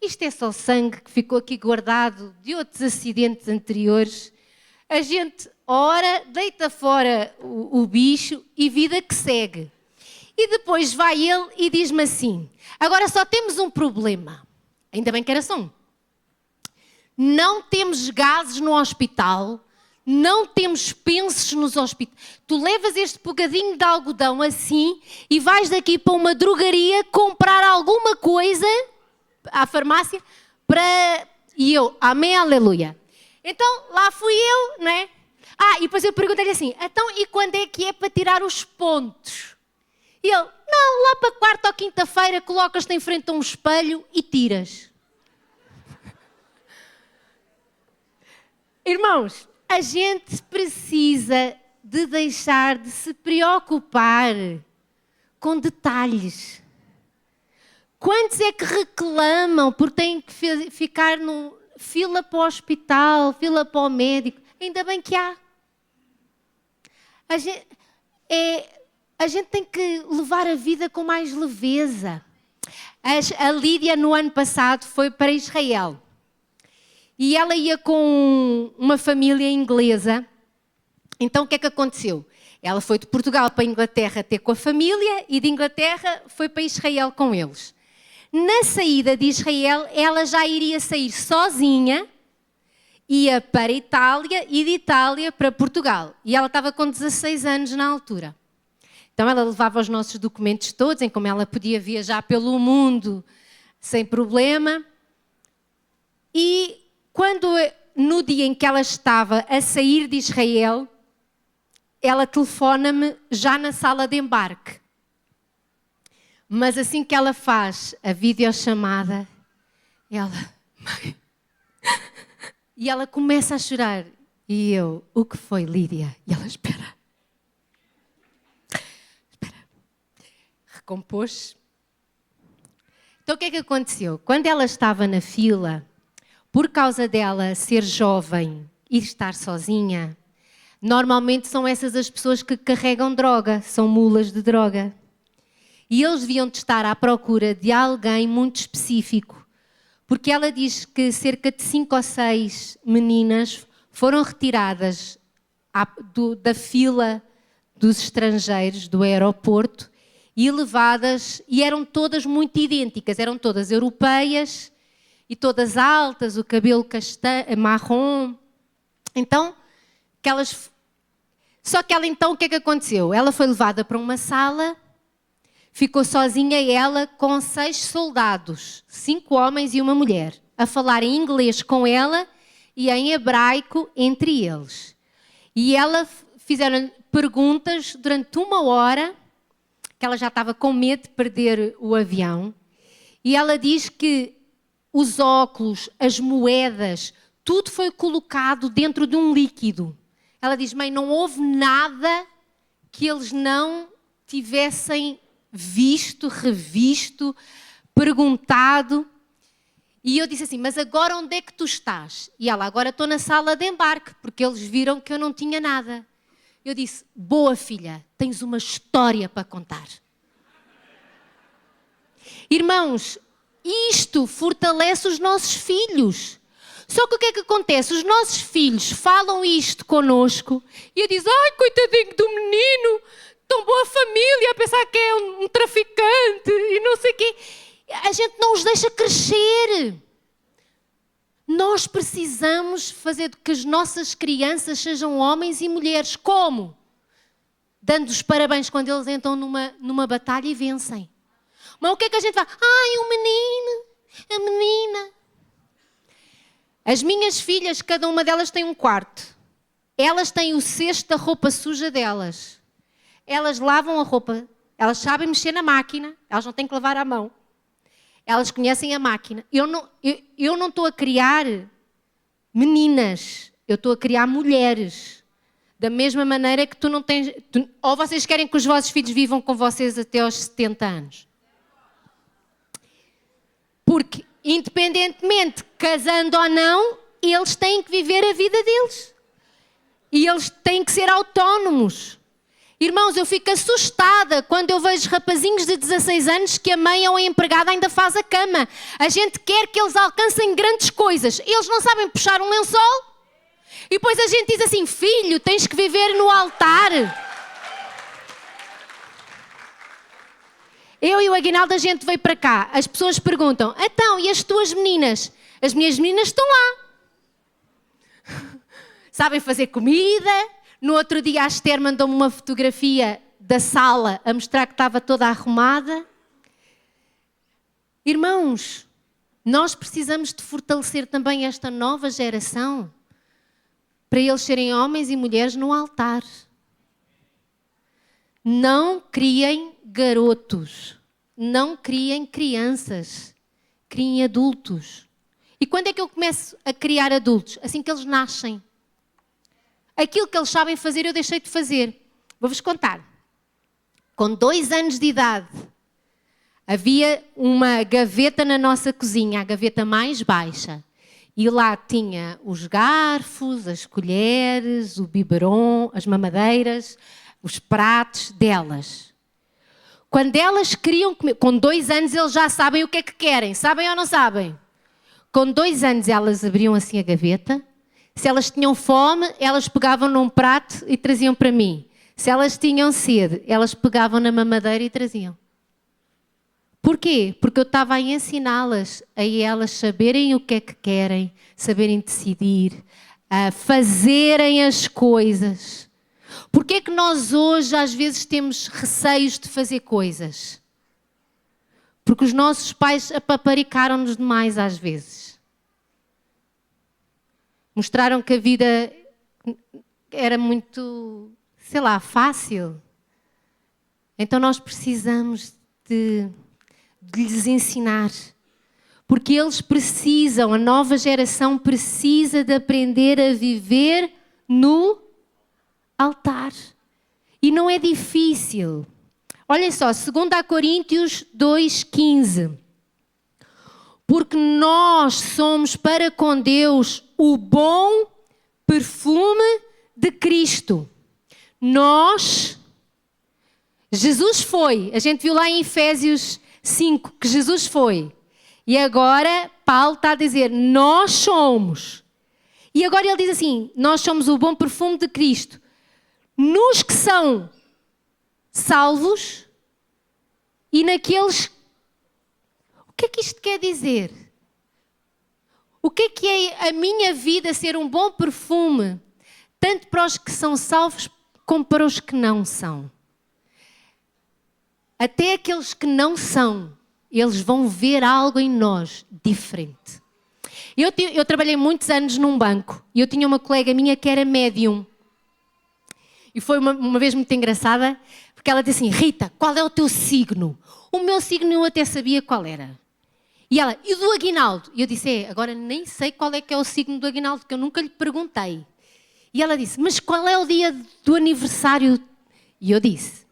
Isto é só sangue que ficou aqui guardado de outros acidentes anteriores. A gente ora, deita fora o bicho e vida que segue. E depois vai ele e diz-me assim, agora só temos um problema. Ainda bem que era só um. Não temos gases no hospital, não temos pensos nos hospitais. Tu levas este bocadinho de algodão assim e vais daqui para uma drogaria comprar alguma coisa à farmácia para... E eu, amém, aleluia. Então, lá fui eu, não é? E depois eu perguntei-lhe assim, então, e quando é que é para tirar os pontos? E ele, não, lá para quarta ou quinta-feira colocas-te em frente a um espelho e tiras. Irmãos, a gente precisa de deixar de se preocupar com detalhes. Quantos é que reclamam porque têm que ficar fila para o hospital, fila para o médico? Ainda bem que há. A gente tem que levar a vida com mais leveza. A Lídia, no ano passado, foi para Israel. E ela ia com uma família inglesa. Então, o que é que aconteceu? Ela foi de Portugal para a Inglaterra ter com a família e de Inglaterra foi para Israel com eles. Na saída de Israel, ela já iria sair sozinha, ia para a Itália e de Itália para Portugal. E ela estava com 16 anos na altura. Então ela levava os nossos documentos todos, em como ela podia viajar pelo mundo sem problema. E no dia em que ela estava a sair de Israel, ela telefona-me já na sala de embarque. Mas assim que ela faz a videochamada, mãe, e ela começa a chorar. E eu, o que foi, Lídia? E ela, espera. Recompôs. Então o que é que aconteceu? Quando ela estava na fila, por causa dela ser jovem e estar sozinha, normalmente são essas as pessoas que carregam droga, são mulas de droga. E eles deviam de estar à procura de alguém muito específico, porque ela diz que cerca de 5 ou 6 meninas foram retiradas da fila dos estrangeiros do aeroporto e levadas, e eram todas muito idênticas, eram todas europeias e todas altas, o cabelo castanho, marrom. Então, só que ela então, o que é que aconteceu? Ela foi levada para uma sala, ficou sozinha ela com 6 soldados, 5 homens e uma mulher, a falar em inglês com ela e em hebraico entre eles. E ela fizeram perguntas durante 1 hora, que ela já estava com medo de perder o avião. E ela diz que os óculos, as moedas, tudo foi colocado dentro de um líquido. Ela diz, mãe, não houve nada que eles não tivessem visto, revisto, perguntado. E eu disse assim, mas agora onde é que tu estás? E ela, agora estou na sala de embarque, porque eles viram que eu não tinha nada. Eu disse, boa filha, tens uma história para contar. Irmãos, isto fortalece os nossos filhos. Só que o que é que acontece? Os nossos filhos falam isto connosco e eu digo, ai, coitadinho do menino, tão boa família, a pensar que é um traficante e não sei o quê. A gente não os deixa crescer. Nós precisamos fazer com que as nossas crianças sejam homens e mulheres. Como? Dando os parabéns quando eles entram numa batalha e vencem. Mas o que é que a gente faz? Ai, o menino, a menina. As minhas filhas, cada uma delas tem um quarto. Elas têm o cesto da roupa suja delas. Elas lavam a roupa. Elas sabem mexer na máquina. Elas não têm que lavar à mão. Elas conhecem a máquina. Eu não estou a criar meninas. Eu estou a criar mulheres. Da mesma maneira que tu não tens... ou vocês querem que os vossos filhos vivam com vocês até aos 70 anos. Porque, independentemente, casando ou não, eles têm que viver a vida deles. E eles têm que ser autónomos. Irmãos, eu fico assustada quando eu vejo rapazinhos de 16 anos que a mãe ou a empregada ainda faz a cama. A gente quer que eles alcancem grandes coisas. Eles não sabem puxar um lençol. E depois a gente diz assim, filho, tens que viver no altar. Eu e o Aguinaldo, a gente veio para cá. As pessoas perguntam, então, e as tuas meninas? As minhas meninas estão lá. Sabem fazer comida. No outro dia a Esther mandou-me uma fotografia da sala a mostrar que estava toda arrumada. Irmãos, nós precisamos de fortalecer também esta nova geração para eles serem homens e mulheres no altar. Não criem garotos, não criem crianças, criem adultos. E quando é que eu começo a criar adultos? Assim que eles nascem. Aquilo que eles sabem fazer, eu deixei de fazer. Vou-vos contar. Com 2 anos de idade, havia uma gaveta na nossa cozinha, a gaveta mais baixa. E lá tinha os garfos, as colheres, o biberon, as mamadeiras, os pratos delas. Quando elas queriam comer, com 2 anos eles já sabem o que é que querem. Sabem ou não sabem? Com 2 anos elas abriam assim a gaveta. Se elas tinham fome, elas pegavam num prato e traziam para mim. Se elas tinham sede, elas pegavam na mamadeira e traziam. Porquê? Porque eu estava a ensiná-las, a elas saberem o que é que querem, saberem decidir, a fazerem as coisas. Porquê é que nós hoje às vezes temos receios de fazer coisas? Porque os nossos pais apaparicaram-nos demais às vezes. Mostraram que a vida era muito, sei lá, fácil. Então nós precisamos de lhes ensinar. Porque eles precisam, a nova geração precisa de aprender a viver no altar. E não é difícil. Olhem só, 2 Coríntios 2,15. Porque nós somos para com Deus o bom perfume de Cristo. Jesus foi. A gente viu lá em Efésios 5 que Jesus foi. E agora Paulo está a dizer, nós somos. E agora ele diz assim, nós somos o bom perfume de Cristo. Nos que são salvos e naqueles... O que é que isto quer dizer? O que é a minha vida ser um bom perfume, tanto para os que são salvos como para os que não são? Até aqueles que não são, eles vão ver algo em nós diferente. Eu trabalhei muitos anos num banco e eu tinha uma colega minha que era médium. E foi uma vez muito engraçada, porque ela disse assim, Rita, qual é o teu signo? O meu signo eu até sabia qual era. E ela, e do Aguinaldo? E eu disse, agora nem sei qual é que é o signo do Aguinaldo, porque eu nunca lhe perguntei. E ela disse, mas qual é o dia do aniversário? E eu disse.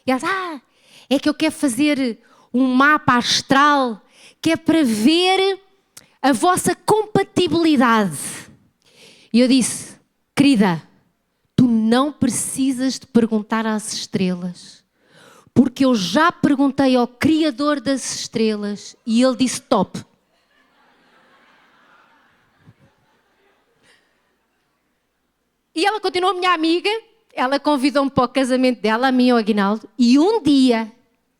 E ela disse, é que eu quero fazer um mapa astral, que é para ver a vossa compatibilidade. E eu disse, querida, tu não precisas de perguntar às estrelas. Porque eu já perguntei ao Criador das estrelas e ele disse top. E ela continuou minha amiga, ela convidou-me para o casamento dela, a mim e ao Aguinaldo, e um dia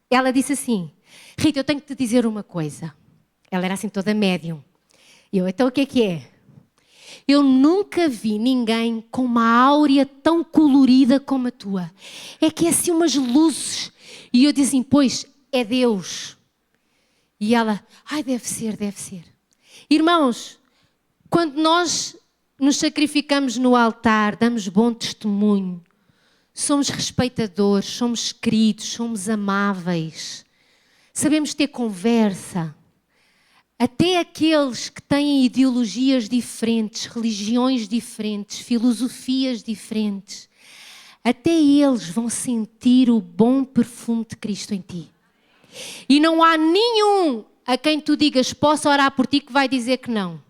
ela disse assim, Rita, eu tenho que te dizer uma coisa. Ela era assim toda médium. E eu, então o que é? Eu nunca vi ninguém com uma áurea tão colorida como a tua. É que é assim umas luzes. E eu disse assim, pois, é Deus. E ela, deve ser. Irmãos, quando nós nos sacrificamos no altar, damos bom testemunho, somos respeitadores, somos queridos, somos amáveis, sabemos ter conversa. Até aqueles que têm ideologias diferentes, religiões diferentes, filosofias diferentes, até eles vão sentir o bom perfume de Cristo em ti. E não há nenhum a quem tu digas, posso orar por ti, que vai dizer que não.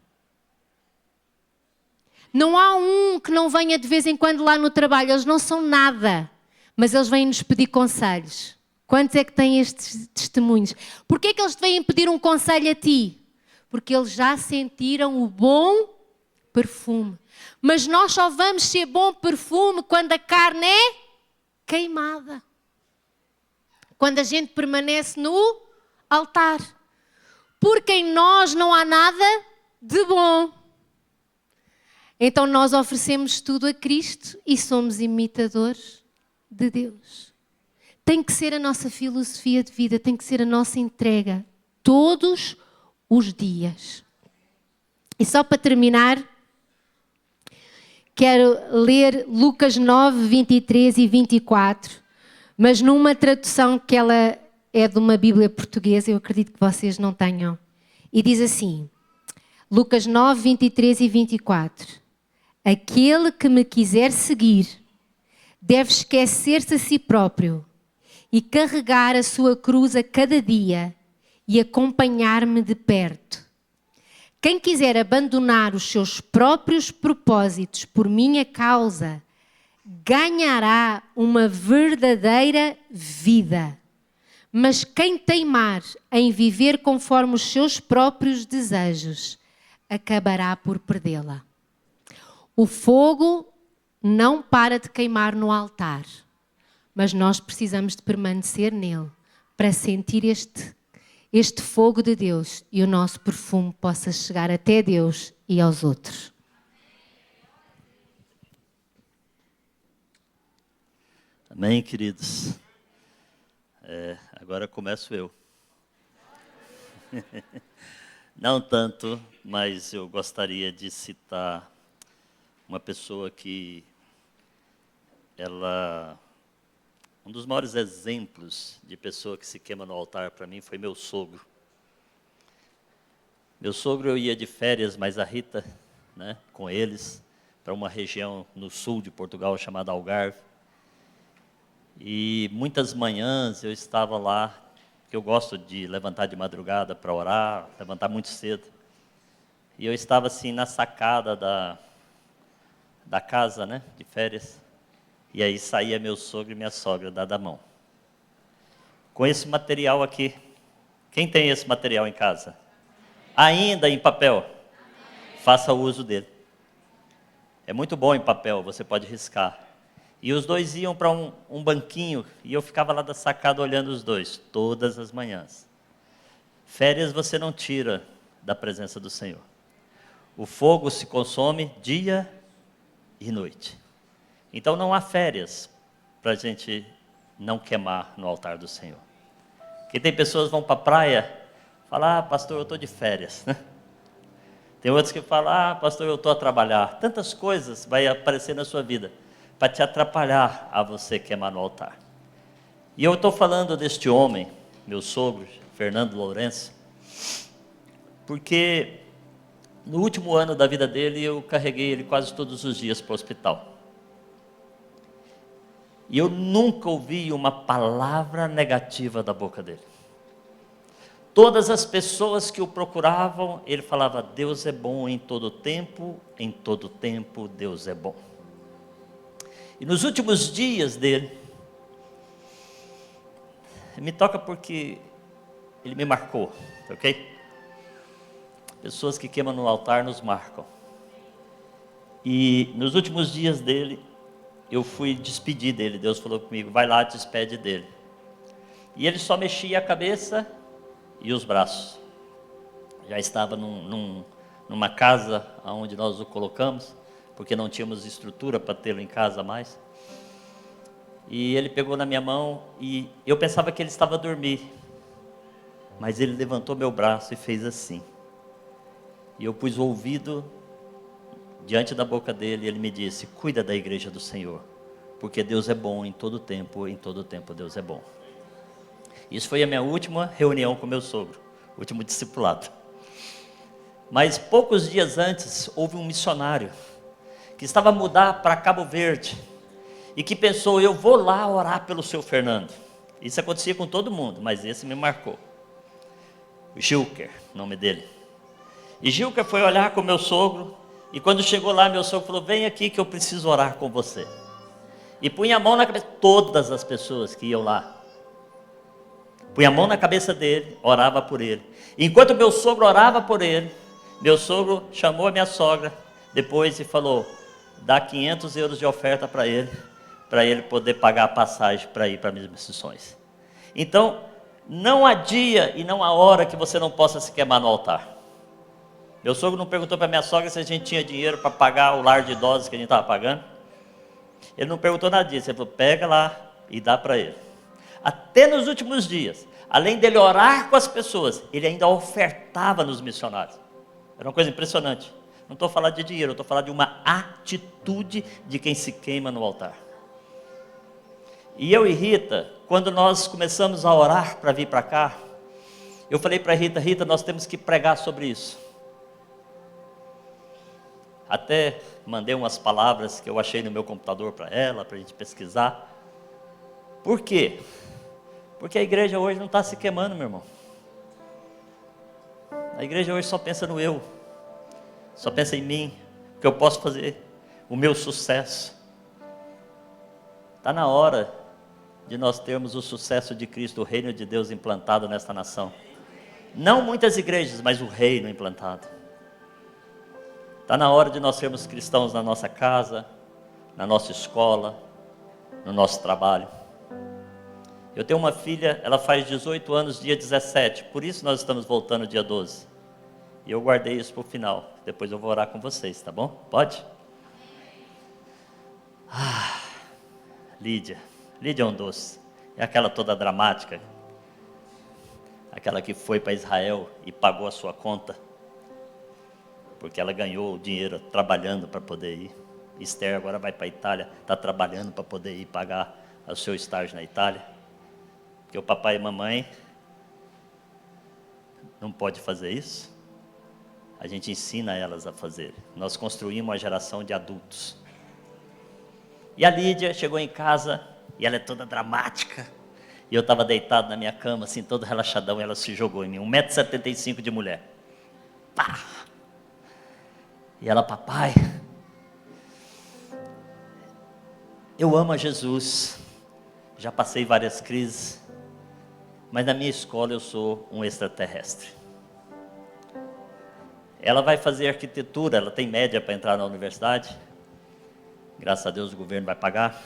Não há um que não venha de vez em quando lá no trabalho. Eles não são nada, mas eles vêm nos pedir conselhos. Quantos é que têm estes testemunhos? Porquê é que eles te vêm pedir um conselho a ti? Porque eles já sentiram o bom perfume. Mas nós só vamos ser bom perfume quando a carne é queimada. Quando a gente permanece no altar. Porque em nós não há nada de bom. Então nós oferecemos tudo a Cristo e somos imitadores de Deus. Tem que ser a nossa filosofia de vida, tem que ser a nossa entrega. Todos os dias. E só para terminar, quero ler Lucas 9, 23 e 24, mas numa tradução que ela é de uma Bíblia portuguesa, eu acredito que vocês não tenham. E diz assim, Lucas 9, 23 e 24. Aquele que me quiser seguir deve esquecer-se a si próprio e carregar a sua cruz a cada dia e acompanhar-me de perto. Quem quiser abandonar os seus próprios propósitos por minha causa, ganhará uma verdadeira vida. Mas quem teimar em viver conforme os seus próprios desejos, acabará por perdê-la. O fogo não para de queimar no altar, mas nós precisamos de permanecer nele para sentir este fogo de Deus e o nosso perfume possa chegar até Deus e aos outros. Amém, queridos? Agora começo eu. Não tanto, mas eu gostaria de citar uma pessoa que um dos maiores exemplos de pessoa que se queima no altar para mim foi meu sogro. Meu sogro, eu ia de férias, mas a Rita, né, com eles, para uma região no sul de Portugal chamada Algarve. E muitas manhãs eu estava lá, porque eu gosto de levantar de madrugada para orar, levantar muito cedo. E eu estava assim na sacada da casa, né, de férias. E aí saía meu sogro e minha sogra dada a mão. Com esse material aqui. Quem tem esse material em casa? Ainda em papel? Faça uso dele. É muito bom em papel, você pode riscar. E os dois iam para um banquinho e eu ficava lá da sacada olhando os dois, todas as manhãs. Férias você não tira da presença do Senhor. O fogo se consome dia e noite. Então não há férias para a gente não queimar no altar do Senhor. Porque tem pessoas que vão para a praia, falam, pastor, eu estou de férias. Tem outros que falam, pastor, eu estou a trabalhar. Tantas coisas vai aparecer na sua vida para te atrapalhar a você queimar no altar. E eu estou falando deste homem, meu sogro, Fernando Lourenço, porque no último ano da vida dele, eu carreguei ele quase todos os dias para o hospital. E eu nunca ouvi uma palavra negativa da boca dele. Todas as pessoas que o procuravam, ele falava, Deus é bom em todo tempo Deus é bom. E nos últimos dias dele, me toca porque ele me marcou, ok? Pessoas que queimam no altar nos marcam. E nos últimos dias dele, eu fui despedir dele. Deus falou comigo, vai lá, despede dele. E ele só mexia a cabeça e os braços. Já estava numa casa onde nós o colocamos, porque não tínhamos estrutura para tê-lo em casa mais. E ele pegou na minha mão e eu pensava que ele estava a dormir. Mas ele levantou meu braço e fez assim. E eu pus o ouvido diante da boca dele e ele me disse, cuida da igreja do Senhor, porque Deus é bom em todo tempo Deus é bom. Isso foi a minha última reunião com meu sogro, último discipulado. Mas poucos dias antes, houve um missionário que estava a mudar para Cabo Verde e que pensou, eu vou lá orar pelo seu Fernando. Isso acontecia com todo mundo, mas esse me marcou. Gilker, nome dele. E Gilker foi olhar com meu sogro E quando chegou lá, meu sogro falou, vem aqui que eu preciso orar com você. E punha a mão na cabeça, todas as pessoas que iam lá. Punha a mão na cabeça dele, orava por ele. Enquanto meu sogro orava por ele, meu sogro chamou a minha sogra depois e falou, dá 500 euros de oferta para ele poder pagar a passagem para ir para as missões. Então, não há dia e não há hora que você não possa se queimar no altar. Meu sogro não perguntou para minha sogra se a gente tinha dinheiro para pagar o lar de idosos que a gente estava pagando. Ele não perguntou nada disso, ele falou, pega lá e dá para ele. Até nos últimos dias, além dele orar com as pessoas, ele ainda ofertava nos missionários. Era uma coisa impressionante. Não estou falando de dinheiro, estou falando de uma atitude de quem se queima no altar. E eu e Rita, quando nós começamos a orar para vir para cá, eu falei para Rita, Rita, nós temos que pregar sobre isso. Até mandei umas palavras que eu achei no meu computador para ela, para a gente pesquisar. Por quê? Porque a igreja hoje não está se queimando, meu irmão. A igreja hoje só pensa no eu, só pensa em mim, o que eu posso fazer, o meu sucesso. Está na hora de nós termos o sucesso de Cristo, o reino de Deus implantado nesta nação. Não muitas igrejas, mas o reino implantado. Está na hora de nós sermos cristãos na nossa casa, na nossa escola, no nosso trabalho. Eu tenho uma filha, ela faz 18 anos dia 17, por isso nós estamos voltando dia 12. E eu guardei isso para o final, depois eu vou orar com vocês, tá bom? Pode? Lídia é um doce, é aquela toda dramática, aquela que foi para Israel e pagou a sua conta, porque ela ganhou o dinheiro trabalhando para poder ir. Esther agora vai para a Itália, está trabalhando para poder ir pagar o seu estágio na Itália, porque o papai e mamãe não pode fazer isso. A gente ensina elas a fazer. Nós construímos uma geração de adultos. E a Lídia chegou em casa e ela é toda dramática. E eu estava deitado na minha cama, assim, todo relaxadão, e ela se jogou em mim, 1,75 m de mulher. Pá! E ela, papai, eu amo a Jesus, já passei várias crises, mas na minha escola eu sou um extraterrestre. Ela vai fazer arquitetura, ela tem média para entrar na universidade, graças a Deus o governo vai pagar.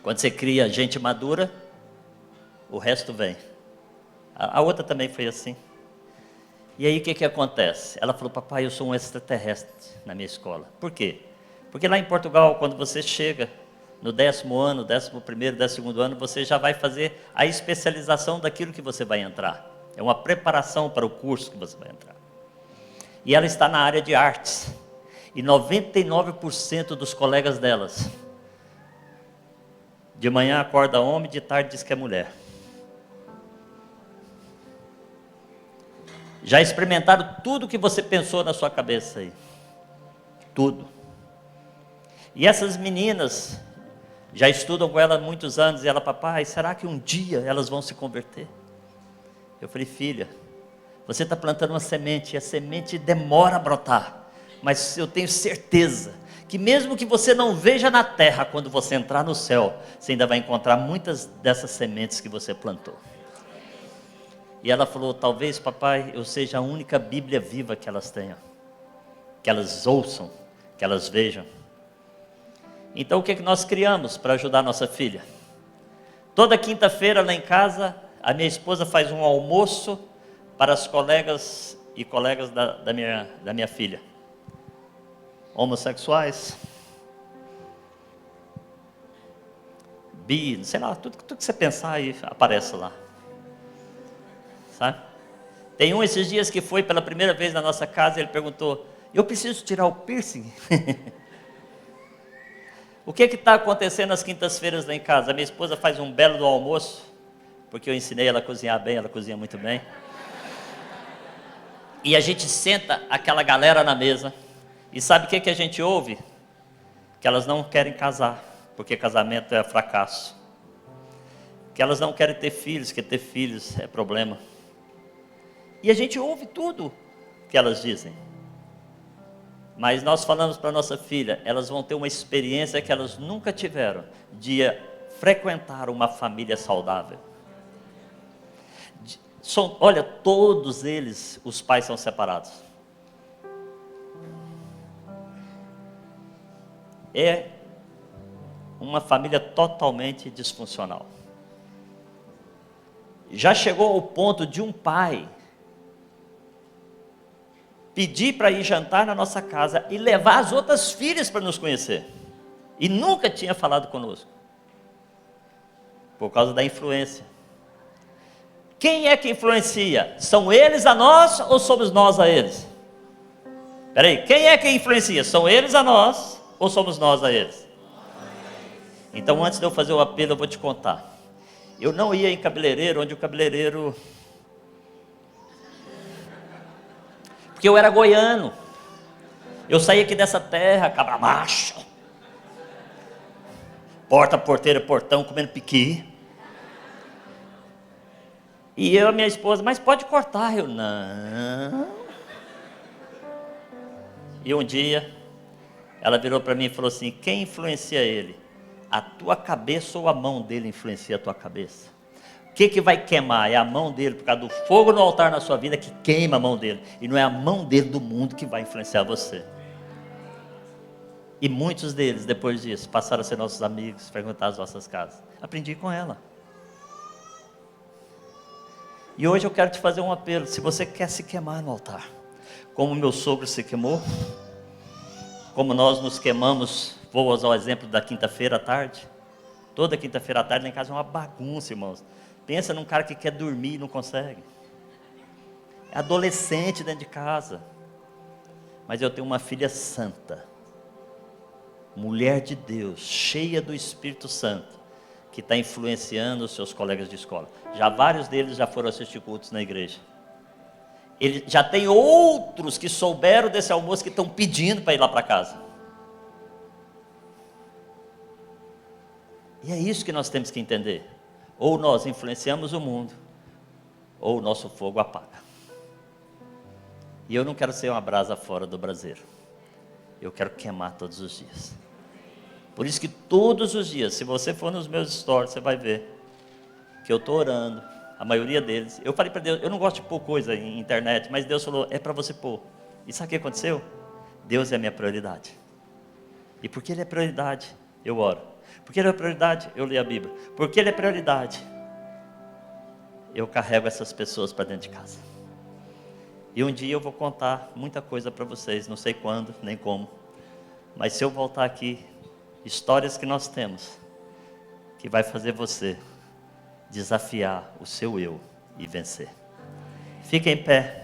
Quando você cria gente madura, o resto vem. A outra também foi assim. E aí o que acontece? Ela falou, papai, eu sou um extraterrestre na minha escola. Por quê? Porque lá em Portugal, quando você chega no 10º ano, 11º, 12º ano, você já vai fazer a especialização daquilo que você vai entrar. É uma preparação para o curso que você vai entrar. E ela está na área de artes. E 99% dos colegas delas, de manhã acorda homem, de tarde diz que é mulher. Já experimentaram tudo que você pensou na sua cabeça aí. Tudo. E essas meninas já estudam com ela há muitos anos. E ela, papai, será que um dia elas vão se converter? Eu falei, filha, você está plantando uma semente. E a semente demora a brotar. Mas eu tenho certeza que mesmo que você não veja na terra, quando você entrar no céu, você ainda vai encontrar muitas dessas sementes que você plantou. E ela falou, talvez, papai, eu seja a única Bíblia viva que elas tenham. Que elas ouçam, que elas vejam. Então o que nós criamos para ajudar a nossa filha? Toda quinta-feira lá em casa, a minha esposa faz um almoço para as colegas e colegas da minha filha. Homossexuais, bi, sei lá, tudo que você pensar aí aparece lá. Sabe? Tem um esses dias que foi pela primeira vez na nossa casa, ele perguntou, eu preciso tirar o piercing? O que está acontecendo nas quintas-feiras lá em casa? A minha esposa faz um belo do almoço, porque eu ensinei ela a cozinhar bem, ela cozinha muito bem. E a gente senta aquela galera na mesa, e sabe o que a gente ouve? Que elas não querem casar, porque casamento é fracasso. Que elas não querem ter filhos, que ter filhos é problema. E a gente ouve tudo que elas dizem. Mas nós falamos para nossa filha, elas vão ter uma experiência que elas nunca tiveram, de frequentar uma família saudável. Olha, todos eles, os pais são separados. É uma família totalmente disfuncional. Já chegou ao ponto de um pai pedir para ir jantar na nossa casa e levar as outras filhas para nos conhecer. E nunca tinha falado conosco. Por causa da influência. Quem é que influencia? São eles a nós ou somos nós a eles? Espera aí, quem é que influencia? São eles a nós ou somos nós a eles? Então, antes de eu fazer o apelo, eu vou te contar. Eu não ia em cabeleireiro, onde o cabeleireiro... Porque eu era goiano. Eu saí aqui dessa terra, cabra macho. Porta, porteira, portão, comendo piqui. E eu e minha esposa, mas pode cortar. Eu, não. E um dia, ela virou para mim e falou assim, quem influencia ele? A tua cabeça ou a mão dele influencia a tua cabeça? O que vai queimar? É a mão dele, por causa do fogo no altar na sua vida que queima a mão dele. E não é a mão dele do mundo que vai influenciar você. E muitos deles, depois disso, passaram a ser nossos amigos, frequentar as nossas casas. Aprendi com ela. E hoje eu quero te fazer um apelo. Se você quer se queimar no altar, como meu sogro se queimou, como nós nos queimamos, vou usar o exemplo da quinta-feira à tarde. Toda quinta-feira à tarde lá em casa é uma bagunça, irmãos. Pensa num cara que quer dormir e não consegue. É adolescente dentro de casa. Mas eu tenho uma filha santa, mulher de Deus, cheia do Espírito Santo, que está influenciando os seus colegas de escola. Já vários deles já foram assistir cultos na igreja. Ele já tem outros que souberam desse almoço que estão pedindo para ir lá para casa. E é isso que nós temos que entender. Ou nós influenciamos o mundo, ou o nosso fogo apaga. E eu não quero ser uma brasa fora do braseiro. Eu quero queimar todos os dias. Por isso que todos os dias, se você for nos meus stories, você vai ver que eu estou orando, a maioria deles. Eu falei para Deus, eu não gosto de pôr coisa em internet, mas Deus falou, é para você pôr. E sabe o que aconteceu? Deus é a minha prioridade. E porque Ele é prioridade, eu oro. Porque Ele é prioridade, eu leio a Bíblia. Porque Ele é prioridade, eu carrego essas pessoas para dentro de casa. E um dia eu vou contar muita coisa para vocês, não sei quando, nem como. Mas se eu voltar aqui, histórias que nós temos, que vai fazer você desafiar o seu eu e vencer. Fique em pé.